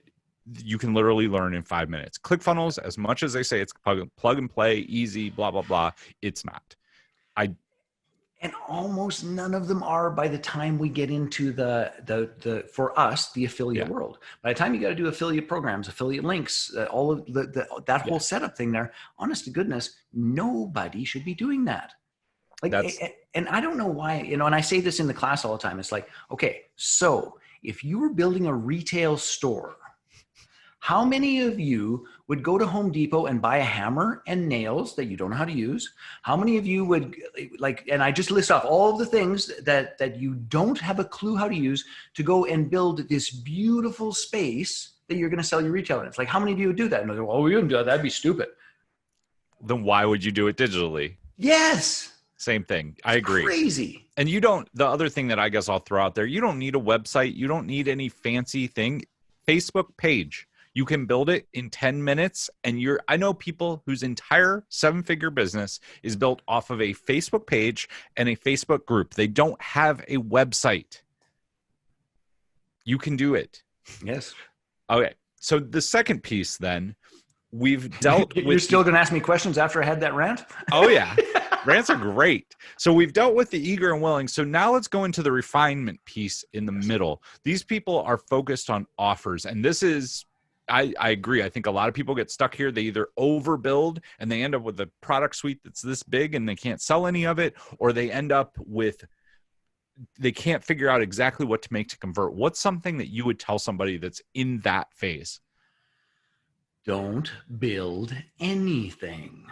Speaker 1: you can literally learn in 5 minutes. ClickFunnels, as much as they say it's plug and play, easy, blah, blah, blah, it's not.
Speaker 2: And almost none of them are by the time we get into the for us, the affiliate world. By the time you got to do affiliate programs, affiliate links, all of that whole setup thing there, honest to goodness, nobody should be doing that. And I don't know why, and I say this in the class all the time. It's like, okay, so if you were building a retail store, how many of you would go to Home Depot and buy a hammer and nails that you don't know how to use? How many of you would, and I just list off all of the things that you don't have a clue how to use to go and build this beautiful space that you're going to sell your retail in? It's like, how many of you would do that? And they're like, well, we wouldn't do that. That'd be stupid.
Speaker 1: Then why would you do it digitally?
Speaker 2: Yes.
Speaker 1: Same thing. I agree.
Speaker 2: Crazy.
Speaker 1: And the other thing that I guess I'll throw out there, you don't need a website. You don't need any fancy thing. Facebook page. You can build it in 10 minutes. And I know people whose entire 7-figure business is built off of a Facebook page and a Facebook group. They don't have a website. You can do it.
Speaker 2: Yes.
Speaker 1: Okay. So the second piece then, we've dealt with...
Speaker 2: You're still going to ask me questions after I had that rant?
Speaker 1: Oh, yeah. Rants are great. So we've dealt with the eager and willing. So now let's go into the refinement piece in the middle. These people are focused on offers. And this is, I agree. I think a lot of people get stuck here. They either overbuild and they end up with a product suite that's this big and they can't sell any of it, or they end up with, they can't figure out exactly what to make to convert. What's something that you would tell somebody that's in that phase?
Speaker 2: Don't build anything.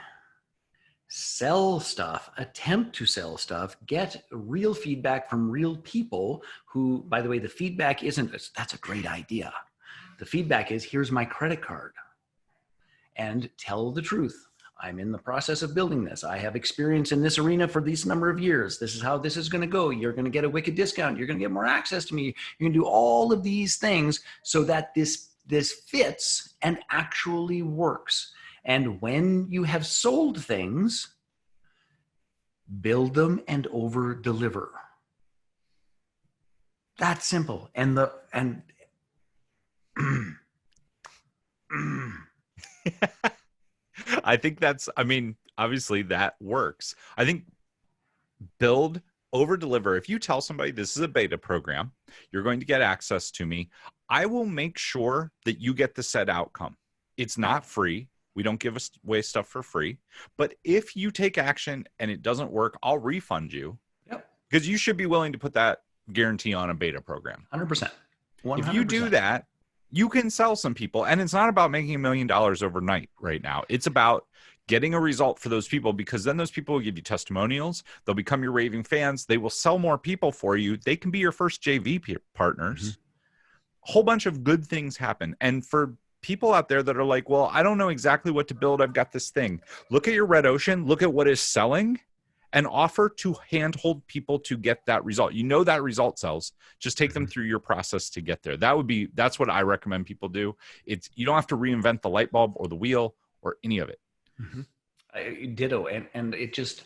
Speaker 2: Sell stuff, attempt to sell stuff, get real feedback from real people who, by the way, the feedback isn't, that's a great idea. The feedback is, here's my credit card, and tell the truth. I'm in the process of building this. I have experience in this arena for this number of years. This is how this is going to go. You're going to get a wicked discount. You're going to get more access to me. You're going to do all of these things so that this fits and actually works. And when you have sold things, build them and over deliver. That's simple.
Speaker 1: I think that's, I mean, obviously that works. I think build, over deliver. If you tell somebody this is a beta program, you're going to get access to me, I will make sure that you get the set outcome. It's not free. We don't give away stuff for free. But if you take action and it doesn't work, I'll refund you. Yep. Because you should be willing to put that guarantee on a beta program.
Speaker 2: 100%. 100%.
Speaker 1: If you do that, you can sell some people. And it's not about making $1 million overnight right now. It's about getting a result for those people, because then those people will give you testimonials. They'll become your raving fans. They will sell more people for you. They can be your first JV partners. A whole bunch of good things happen. And for people out there that are like, well, I don't know exactly what to build. I've got this thing. Look at your red ocean. Look at what is selling and offer to handhold people to get that result. You know that result sells. Just take them through your process to get there. That's what I recommend people do. You don't have to reinvent the light bulb or the wheel or any of it.
Speaker 2: Ditto. And it just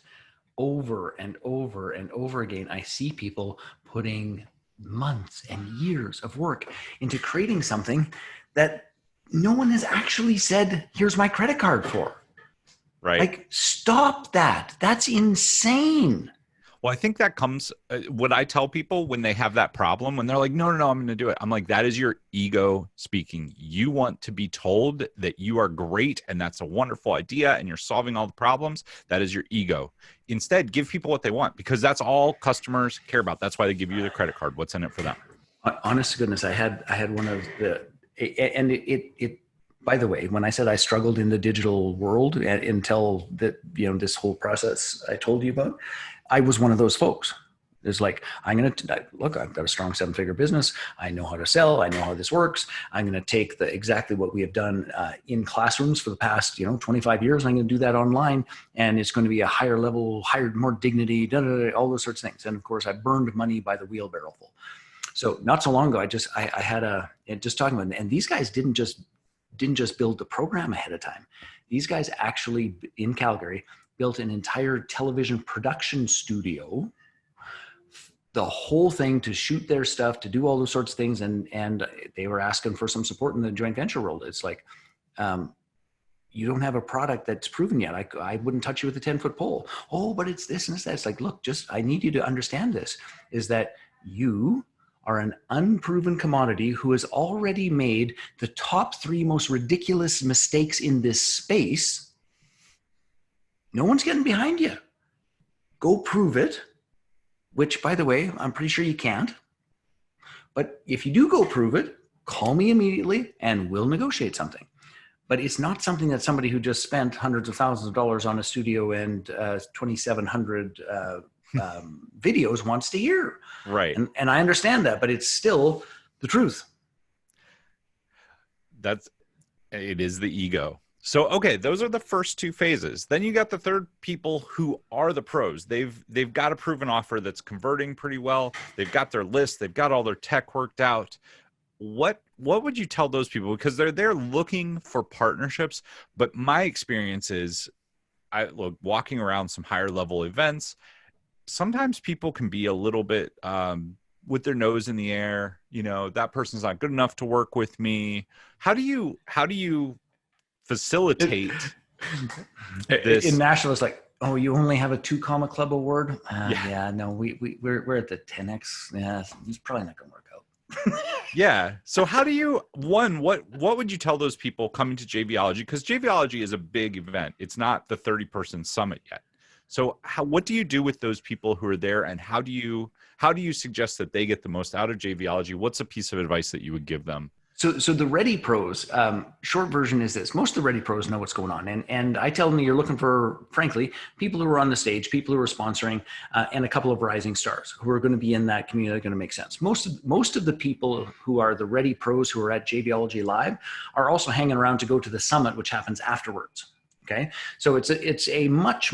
Speaker 2: over and over and over again, I see people putting months and years of work into creating something that no one has actually said, here's my credit card for.
Speaker 1: Right.
Speaker 2: Like, stop that. That's insane.
Speaker 1: Well, I think that comes, what I tell people when they have that problem, when they're like, no, I'm going to do it. I'm like, that is your ego speaking. You want to be told that you are great and that's a wonderful idea and you're solving all the problems. That is your ego. Instead, give people what they want, because that's all customers care about. That's why they give you their credit card. What's in it for them?
Speaker 2: Honest to goodness, I had one of the, and it by the way, when I said I struggled in the digital world until that, this whole process I told you about, I was one of those folks. It's like, look, I've got a strong 7-figure business. I know how to sell. I know how this works. I'm going to take exactly what we have done in classrooms for the past, 25 years. And I'm going to do that online, and it's going to be a higher level, more dignity, all those sorts of things. And of course, I burned money by the wheelbarrow full. So not so long ago, I had just talking about, and these guys didn't just build the program ahead of time. These guys actually in Calgary built an entire television production studio, the whole thing to shoot their stuff, to do all those sorts of things. And they were asking for some support in the joint venture world. It's like, you don't have a product that's proven yet. I wouldn't touch you with a 10-foot pole. Oh, but it's this and it's that. It's like, look, I need you to understand this, is that you are an unproven commodity who has already made the top 3 most ridiculous mistakes in this space. No one's getting behind you. Go prove it, which, by the way, I'm pretty sure you can't. But if you do go prove it, call me immediately and we'll negotiate something. But it's not something that somebody who just spent hundreds of thousands of dollars on a studio and 2,700 videos wants to hear.
Speaker 1: Right.
Speaker 2: And I understand that, but it's still the truth.
Speaker 1: It is the ego. So, okay, those are the first 2 phases. Then you got the third people who are the pros. They've got a proven offer that's converting pretty well. They've got their list. They've got all their tech worked out. What would you tell those people? Because they're looking for partnerships. But my experience is, walking around some higher level events, sometimes people can be a little bit with their nose in the air, that person's not good enough to work with me. How do you facilitate
Speaker 2: In
Speaker 1: this?
Speaker 2: Nashville, it's like, oh, you only have a 2 comma club award?
Speaker 1: Yeah.
Speaker 2: Yeah, no, we're at the 10X. Yeah, it's probably not going to work out.
Speaker 1: Yeah. So how do you, what would you tell those people coming to JVology? Because JVology is a big event. It's not the 30-person summit yet. So what do you do with those people who are there, and how do you suggest that they get the most out of JVology? What's a piece of advice that you would give them?
Speaker 2: So the Ready Pros, short version is this. Most of the Ready Pros know what's going on. And I tell them you're looking for, frankly, people who are on the stage, people who are sponsoring, and a couple of rising stars who are going to be in that community that are going to make sense. Most of the people who are the Ready Pros who are at JVology Live are also hanging around to go to the summit, which happens afterwards. Okay. So it's a much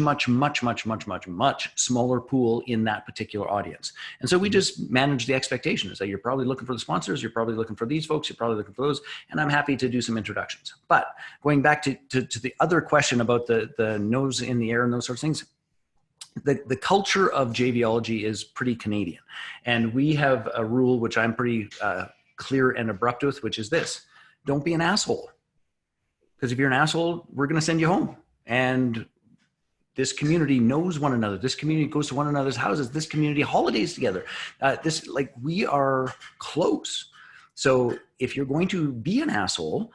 Speaker 2: smaller pool in that particular audience. And so we just manage the expectation is that you're probably looking for the sponsors. You're probably looking for these folks. You're probably looking for those. And I'm happy to do some introductions. But going back to the other question about the nose in the air and those sorts of things, the culture of JVology is pretty Canadian. And we have a rule, which I'm pretty clear and abrupt with, which is this: don't be an asshole. Because if you're an asshole, we're going to send you home. And this community knows one another. This community goes to one another's houses. This community holidays together. We are close. So if you're going to be an asshole,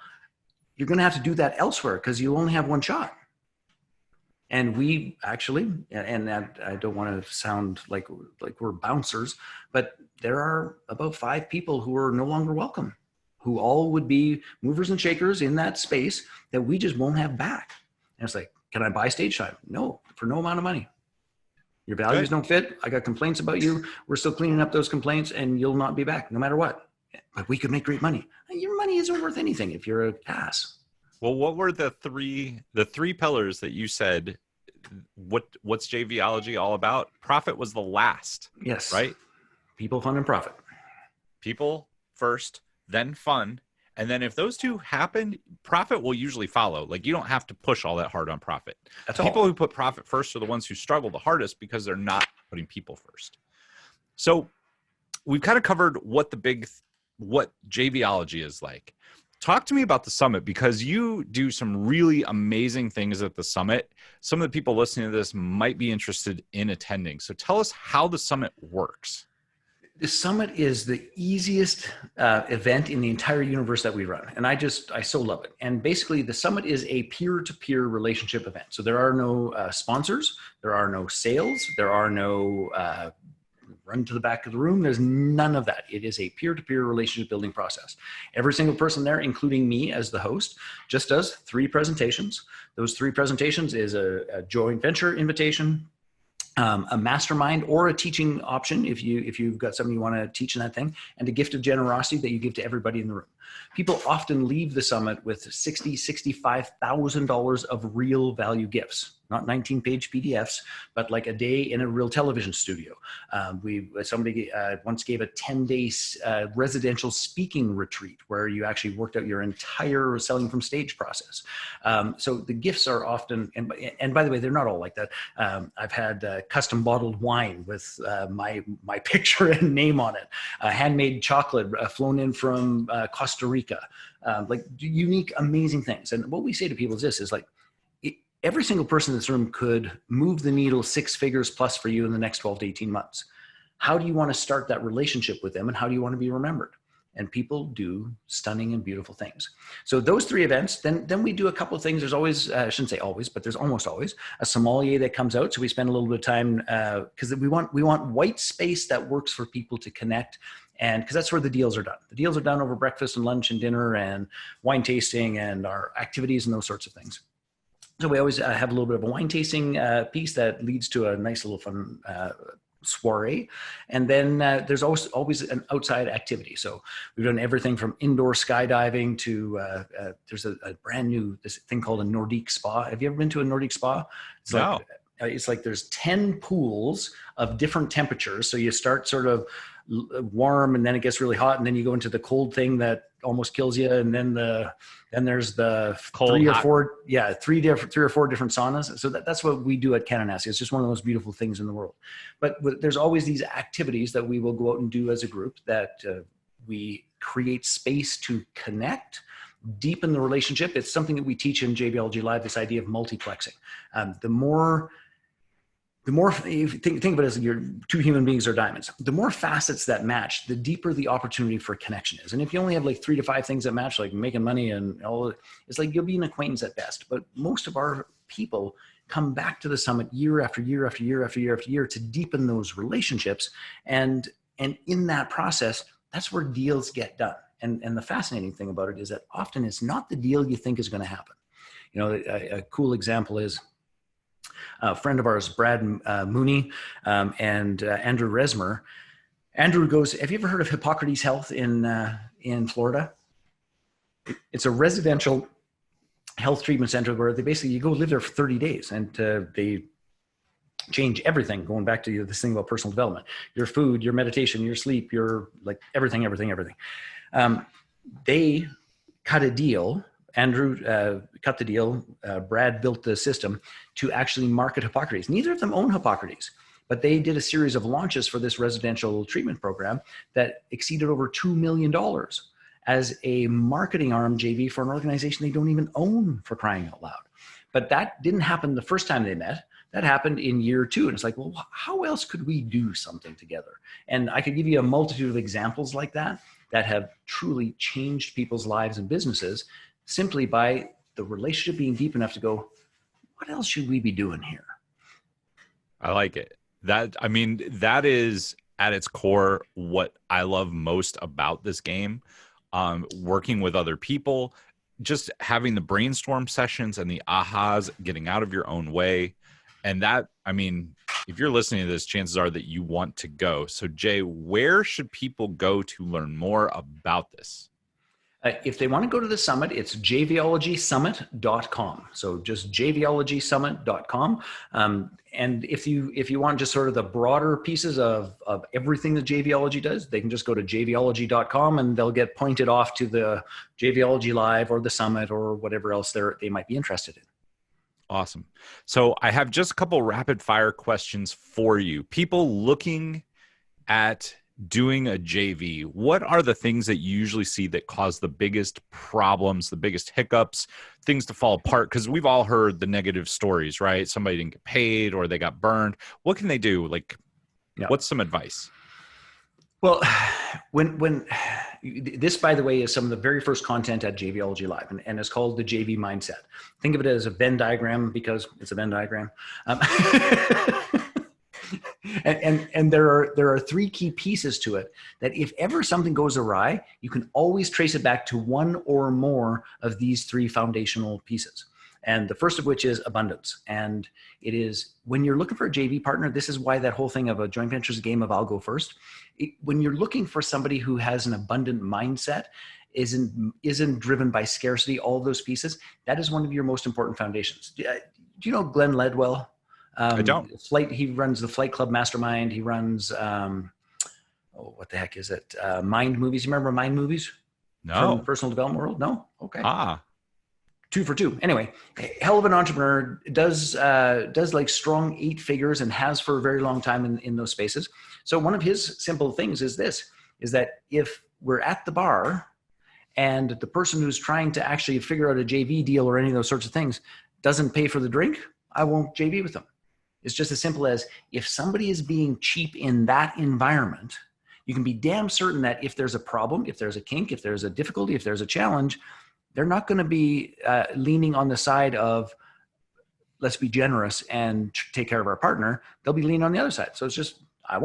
Speaker 2: you're going to have to do that elsewhere because you only have one shot. And we actually, and I don't want to sound like we're bouncers, but there are about 5 people who are no longer welcome, who all would be movers and shakers in that space that we just won't have back. And it's like, can I buy stage time? No, for no amount of money. Your values don't fit. I got complaints about you. We're still cleaning up those complaints and you'll not be back no matter what. But we could make great money. Your money isn't worth anything if you're an ass.
Speaker 1: Well, what were the three pillars that you said? What's JVology all about? Profit was the last.
Speaker 2: Yes.
Speaker 1: Right?
Speaker 2: People, fun, and profit.
Speaker 1: People first, then fun. And then if those two happen, profit will usually follow. Like, you don't have to push all that hard on profit.
Speaker 2: That's
Speaker 1: people
Speaker 2: all.
Speaker 1: Who put profit first are the ones who struggle the hardest because they're not putting people first. So we've kind of covered what JVology is like. Talk to me about the summit, because you do some really amazing things at the summit. Some of the people listening to this might be interested in attending. So tell us how the summit works.
Speaker 2: The summit is the easiest event in the entire universe that we run. And I so love it. And basically the summit is a peer-to-peer relationship event. So there are no sponsors, there are no sales, there are no run to the back of the room. There's none of that. It is a peer-to-peer relationship building process. Every single person there, including me as the host, just does 3 presentations. Those 3 presentations is a joint venture invitation, a mastermind, or a teaching option if you've got something you want to teach in that thing, and a gift of generosity that you give to everybody in the room. People often leave the summit with $65,000 of real value gifts, not 19-page PDFs, but like a day in a real television studio. Somebody once gave a 10-day residential speaking retreat where you actually worked out your entire selling from stage process. So the gifts are often, and by the way, they're not all like that. I've had custom bottled wine with my picture and name on it, handmade chocolate flown in from Costa Rica, like unique, amazing things. And what we say to people is this: is like, every single person in this room could move the needle 6 figures plus for you in the next 12 to 18 months. How do you want to start that relationship with them, and how do you want to be remembered? And people do stunning and beautiful things. So those 3 events, then we do a couple of things. There's always, I shouldn't say always, but there's almost always a sommelier that comes out. So we spend a little bit of time because we want white space that works for people to connect. And because that's where the deals are done. The deals are done over breakfast and lunch and dinner and wine tasting and our activities and those sorts of things. So we always have a little bit of a wine tasting piece that leads to a nice little fun soiree. And then there's always an outside activity. So we've done everything from indoor skydiving to there's a brand new this thing called a Nordique spa. Have you ever been to a Nordique spa?
Speaker 1: No.
Speaker 2: It's like there's 10 pools of different temperatures. So you start sort of warm and then it gets really hot, and then you go into the cold thing that almost kills you. And then there's the
Speaker 1: Cold, hot.
Speaker 2: three or four different saunas. So that's what we do at Kananasi. It's just one of the most beautiful things in the world. But there's always these activities that we will go out and do as a group that we create space to connect, deepen the relationship. It's something that we teach in JVology Live, this idea of multiplexing. The more if you think of it as your two human beings are diamonds, the more facets that match, the deeper the opportunity for connection is. And if you only have like 3 to 5 things that match, like making money and all, it's like you'll be an acquaintance at best. But most of our people come back to the summit year after year after year after year after year to deepen those relationships. And in that process, that's where deals get done. And the fascinating thing about it is that often it's not the deal you think is going to happen. You know, a cool example is a friend of ours, Brad Mooney, and Andrew Resmer. Andrew goes, have you ever heard of Hippocrates Health in Florida? It's a residential health treatment center where you go live there for 30 days and they change everything, going back to this thing about personal development, your food, your meditation, your sleep, your like everything. They cut a deal. Andrew cut the deal. Brad built the system to actually market Hippocrates. Neither of them own Hippocrates, but they did a series of launches for this residential treatment program that exceeded over $2 million as a marketing arm, JV, for an organization they don't even own, for crying out loud. But that didn't happen the first time they met. That happened in year 2. And it's like, well, how else could we do something together? And I could give you a multitude of examples like that have truly changed people's lives and businesses simply by the relationship being deep enough to go, what else should we be doing here?
Speaker 1: I like it. That is at its core what I love most about this game. Working with other people, just having the brainstorm sessions and the ahas, getting out of your own way. And that, if you're listening to this, chances are that you want to go. So Jay, where should people go to learn more about this?
Speaker 2: If they want to go to the summit, it's jvologysummit.com. So just jvologysummit.com. And if you want just sort of the broader pieces of everything that JVology does, they can just go to jvology.com and they'll get pointed off to the JVology Live or the summit or whatever else they might be interested in.
Speaker 1: Awesome. So I have just a couple rapid fire questions for you. People looking at doing a JV, what are the things that you usually see that cause the biggest problems, the biggest hiccups, things to fall apart? Because we've all heard the negative stories, right? Somebody didn't get paid or they got burned. What can they do? What's some advice?
Speaker 2: Well, when this, by the way, is some of the very first content at JVology Live, and it's called the JV Mindset. Think of it as a Venn diagram because it's a Venn diagram. And there are 3 key pieces to it that if ever something goes awry, you can always trace it back to one or more of these 3 foundational pieces. And the first of which is abundance. And it is when you're looking for a JV partner, this is why that whole thing of a joint venture is a game of I'll go first. When you're looking for somebody who has an abundant mindset, isn't driven by scarcity, all of those pieces, that is one of your most important foundations. Do you know Glenn Ledwell?
Speaker 1: I don't.
Speaker 2: He runs the Flight Club Mastermind. He runs, what the heck is it? Mind Movies. You remember Mind Movies?
Speaker 1: No.
Speaker 2: From the personal development world? No? Okay. 2 for 2. Anyway, hell of an entrepreneur, does like strong 8 figures and has for a very long time in those spaces. So one of his simple things is that if we're at the bar and the person who's trying to actually figure out a JV deal or any of those sorts of things doesn't pay for the drink, I won't JV with them. It's just as simple as if somebody is being cheap in that environment, you can be damn certain that if there's a problem, if there's a kink, if there's a difficulty, if there's a challenge, they're not going to be leaning on the side of let's be generous and take care of our partner. They'll be leaning on the other side. So it's just, I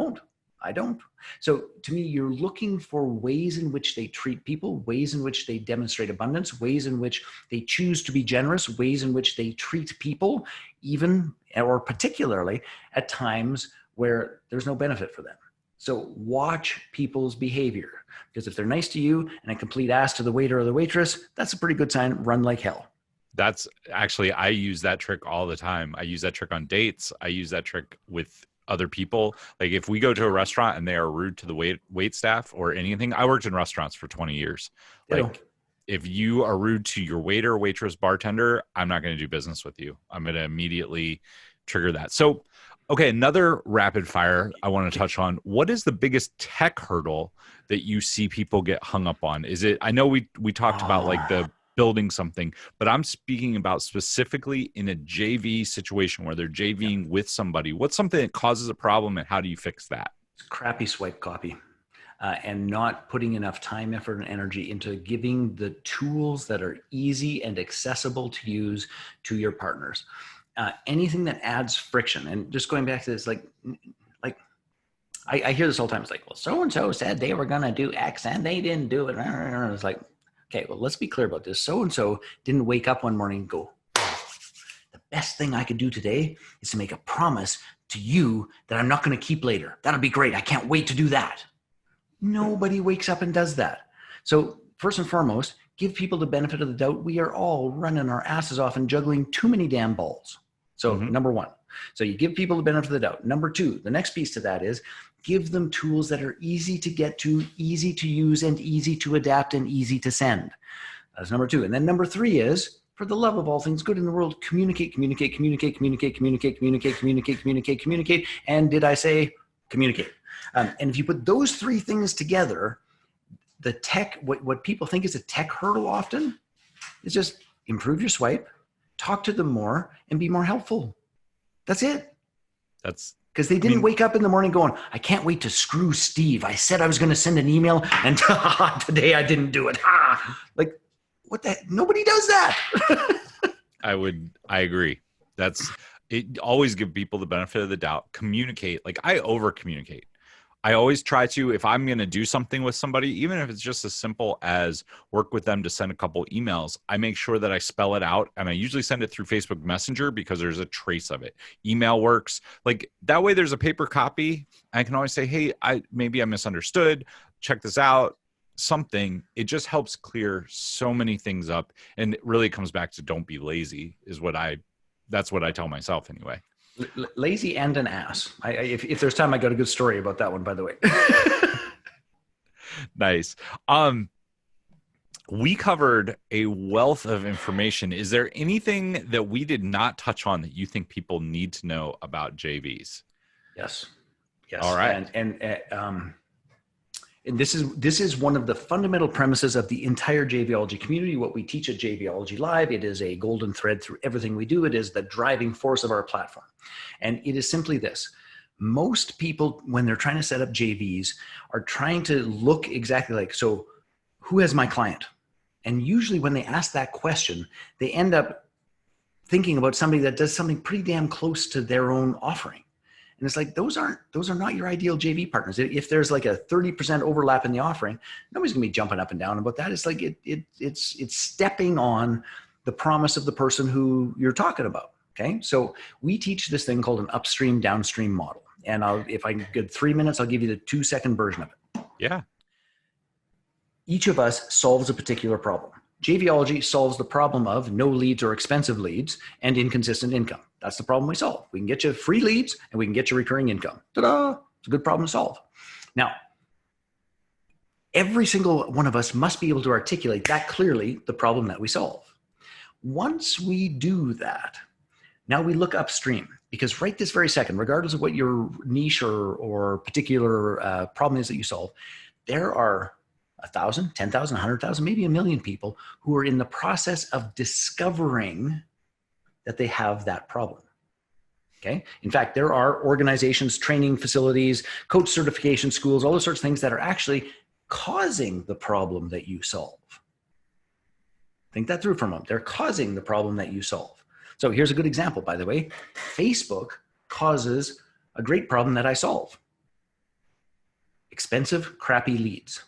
Speaker 2: don't. So to me, you're looking for ways in which they treat people, ways in which they demonstrate abundance, ways in which they choose to be generous, ways in which they treat people, even or particularly at times where there's no benefit for them. So watch people's behavior, because if they're nice to you and a complete ass to the waiter or the waitress, that's a pretty good sign. Run like hell. That's
Speaker 1: actually, I use that trick all the time. I use that trick on dates. I use that trick with other people. Like if we go to a restaurant and they are rude to the wait staff or anything, I worked in restaurants for 20 years. Like if you are rude to your waiter, waitress, bartender, I'm not going to do business with you. I'm going to immediately trigger that. So, okay, another rapid fire I want to touch on. What is the biggest tech hurdle that you see people get hung up on? Is it, I know we talked about like the building something, but I'm speaking about specifically in a JV situation where they're JVing with somebody. What's something that causes a problem and how do you fix that?
Speaker 2: It's crappy swipe copy. And not putting enough time, effort, and energy into giving the tools that are easy and accessible to use to your partners. Anything that adds friction, and just going back to this, like I hear this all the time. It's like, well, so-and-so said they were going to do X and they didn't do it. It's like, okay, well, let's be clear about this. So-and-so didn't wake up one morning and go, the best thing I could do today is to make a promise to you that I'm not going to keep later. That'll be great. I can't wait to do that. Nobody wakes up and does that. So first and foremost, give people the benefit of the doubt. We are all running our asses off and juggling too many damn balls. So number one, so you give people the benefit of the doubt. Number two, the next piece to that is give them tools that are easy to get to, easy to use, and easy to adapt and easy to send. That's number two. And then number three is, for the love of all things good in the world, communicate. And did I say communicate? And if you put those three things together, the tech, what people think is a tech hurdle often is just improve your swipe, talk to them more, and be more helpful. That's it.
Speaker 1: That's
Speaker 2: because they didn't wake up in the morning going, I can't wait to screw Steve. I said I was going to send an email and today I didn't do it. Like, what the heck? Nobody does that.
Speaker 1: I agree. It always give people the benefit of the doubt. Communicate. Like I over communicate. I always try to, if I'm going to do something with somebody, even if it's just as simple as work with them to send a couple emails, I make sure that I spell it out, and I usually send it through Facebook Messenger because there's a trace of it. Email works. Like that way there's a paper copy. I can always say, hey, maybe I misunderstood. Check this out. Something. It just helps clear so many things up. And it really comes back to don't be lazy that's what I tell myself anyway.
Speaker 2: Lazy and an ass. If there's time, I got a good story about that one, by the way.
Speaker 1: Nice. We covered a wealth of information. Is there anything that we did not touch on that you think people need to know about JVs?
Speaker 2: Yes.
Speaker 1: All right.
Speaker 2: And this is one of the fundamental premises of the entire JVology community. What we teach at JVology Live, it is a golden thread through everything we do. It is the driving force of our platform. And it is simply this. Most people, when they're trying to set up JVs, are trying to look exactly like, so who has my client? And usually when they ask that question, they end up thinking about somebody that does something pretty damn close to their own offering. And it's like, those are not your ideal JV partners. If there's like a 30% overlap in the offering, nobody's gonna be jumping up and down about that. It's like, it's stepping on the promise of the person who you're talking about, okay? So we teach this thing called an upstream downstream model. And if I get 3 minutes, I'll give you the 2-second version of it.
Speaker 1: Yeah.
Speaker 2: Each of us solves a particular problem. JVology solves the problem of no leads or expensive leads and inconsistent income. That's the problem we solve. We can get you free leads and we can get you recurring income. Ta-da! It's a good problem to solve. Now, every single one of us must be able to articulate that clearly, the problem that we solve. Once we do that, now we look upstream, because right this very second, regardless of what your niche or particular problem is that you solve, there are 1,000, 10,000, 100,000, maybe 1 million people who are in the process of discovering that they have that problem. Okay. In fact, there are organizations, training facilities, coach certification schools, all those sorts of things that are actually causing the problem that you solve. Think that through for a moment. They're causing the problem that you solve. So here's a good example, by the way. Facebook causes a great problem that I solve. Expensive, crappy leads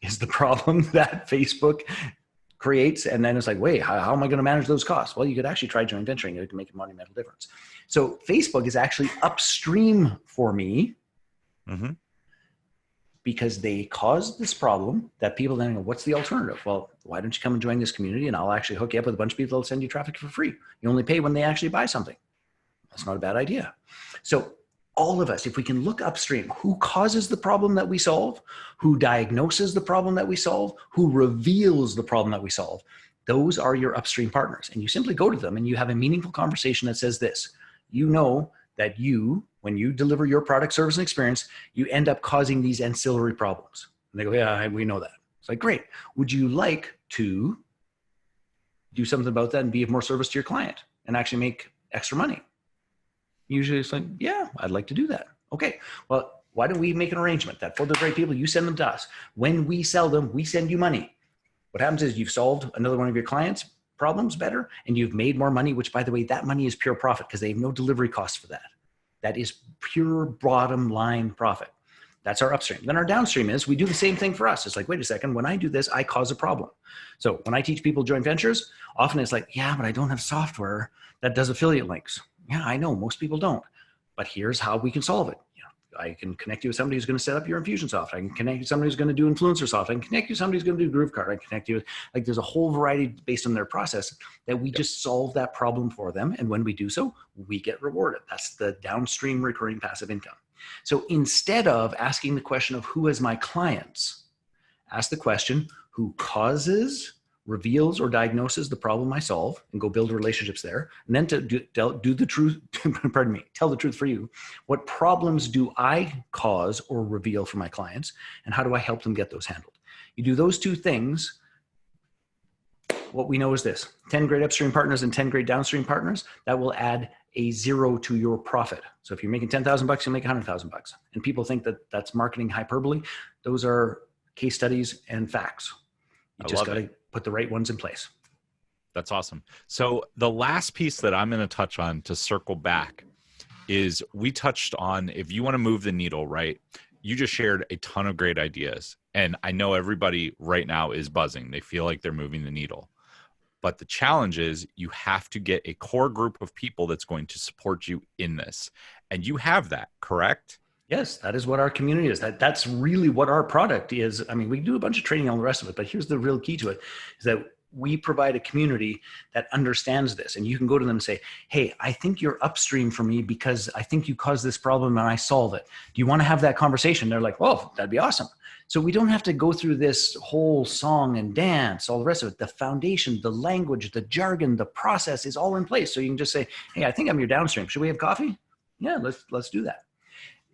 Speaker 2: is the problem that Facebook creates. And then it's like, wait, how am I going to manage those costs? Well, you could actually try joint venturing. It can make a monumental difference. So Facebook is actually upstream for me because they caused this problem that people then go, what's the alternative? Well, why don't you come and join this community and I'll actually hook you up with a bunch of people that'll send you traffic for free. You only pay when they actually buy something. That's not a bad idea. So all of us, if we can look upstream, who causes the problem that we solve, who diagnoses the problem that we solve, who reveals the problem that we solve, those are your upstream partners. And you simply go to them and you have a meaningful conversation that says this: you know that when you deliver your product, service, and experience, you end up causing these ancillary problems. And they go, yeah, we know that. It's like, great. Would you like to do something about that and be of more service to your client and actually make extra money? Usually it's like, yeah, I'd like to do that. Okay, well, why don't we make an arrangement that for the right people, you send them to us. When we sell them, we send you money. What happens is you've solved another one of your clients' problems better, and you've made more money, which, by the way, that money is pure profit because they have no delivery costs for that. That is pure bottom line profit. That's our upstream. Then our downstream is we do the same thing for us. It's like, wait a second, when I do this, I cause a problem. So when I teach people joint ventures, often it's like, yeah, but I don't have software that does affiliate links. Yeah, I know most people don't, but here's how we can solve it. I can connect you with somebody who's going to set up your Infusionsoft. I can connect you with somebody who's going to do Influencersoft. I can connect you with somebody who's going to do GrooveCard. I can connect you with, like, there's a whole variety based on their process that we just solve that problem for them. And when we do so, we get rewarded. That's the downstream recurring passive income. So instead of asking the question of who is my clients, ask the question, who causes, reveals, or diagnoses the problem I solve, and go build relationships there. And then to do the truth, pardon me, tell the truth for you. What problems do I cause or reveal for my clients, and how do I help them get those handled? You do those two things, what we know is this: 10 great upstream partners and 10 great downstream partners, that will add a zero to your profit. So if you're making $10,000, you'll make $100,000. And people think that that's marketing hyperbole. Those are case studies and facts. You just got to put the right ones in place.
Speaker 1: That's awesome. So the last piece that I'm going to touch on to circle back is we touched on, if you want to move the needle, right? You just shared a ton of great ideas. And I know everybody right now is buzzing. They feel like they're moving the needle. But the challenge is you have to get a core group of people that's going to support you in this. And you have that, correct?
Speaker 2: Yes, that is what our community is. That's really what our product is. I mean, we do a bunch of training on the rest of it, but here's the real key to it, is that we provide a community that understands this. And you can go to them and say, hey, I think you're upstream for me because I think you caused this problem and I solve it. Do you want to have that conversation? They're like, oh, that'd be awesome. So we don't have to go through this whole song and dance, all the rest of it. The foundation, the language, the jargon, the process is all in place. So you can just say, hey, I think I'm your downstream. Should we have coffee? Yeah, let's do that.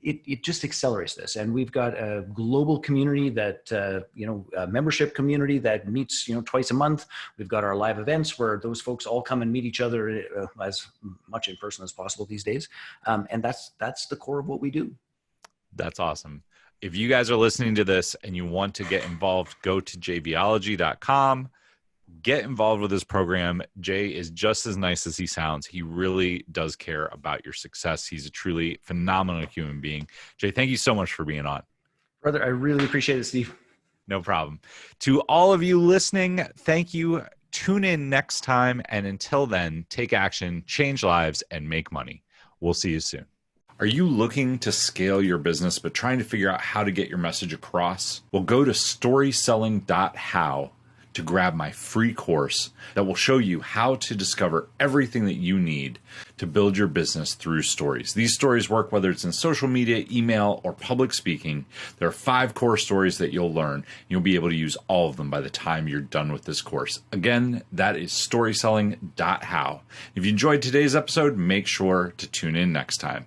Speaker 2: It just accelerates this. And we've got a global community that, a membership community that meets, twice a month. We've got our live events where those folks all come and meet each other as much in person as possible these days. And that's the core of what we do.
Speaker 1: That's awesome. If you guys are listening to this and you want to get involved, go to jviology.com. Get involved with this program. Jay is just as nice as he sounds. He really does care about your success. He's a truly phenomenal human being. Jay, thank you so much for being on.
Speaker 2: Brother, I really appreciate it, Steve.
Speaker 1: No problem. To all of you listening, thank you. Tune in next time. And until then, take action, change lives, and make money. We'll see you soon. Are you looking to scale your business but trying to figure out how to get your message across? Well, go to storyselling.how to grab my free course that will show you how to discover everything that you need to build your business through stories. These stories work whether it's in social media, email, or public speaking. There are 5 core stories that you'll learn. You'll be able to use all of them by the time you're done with this course. Again, that is storyselling.how. If you enjoyed today's episode, make sure to tune in next time.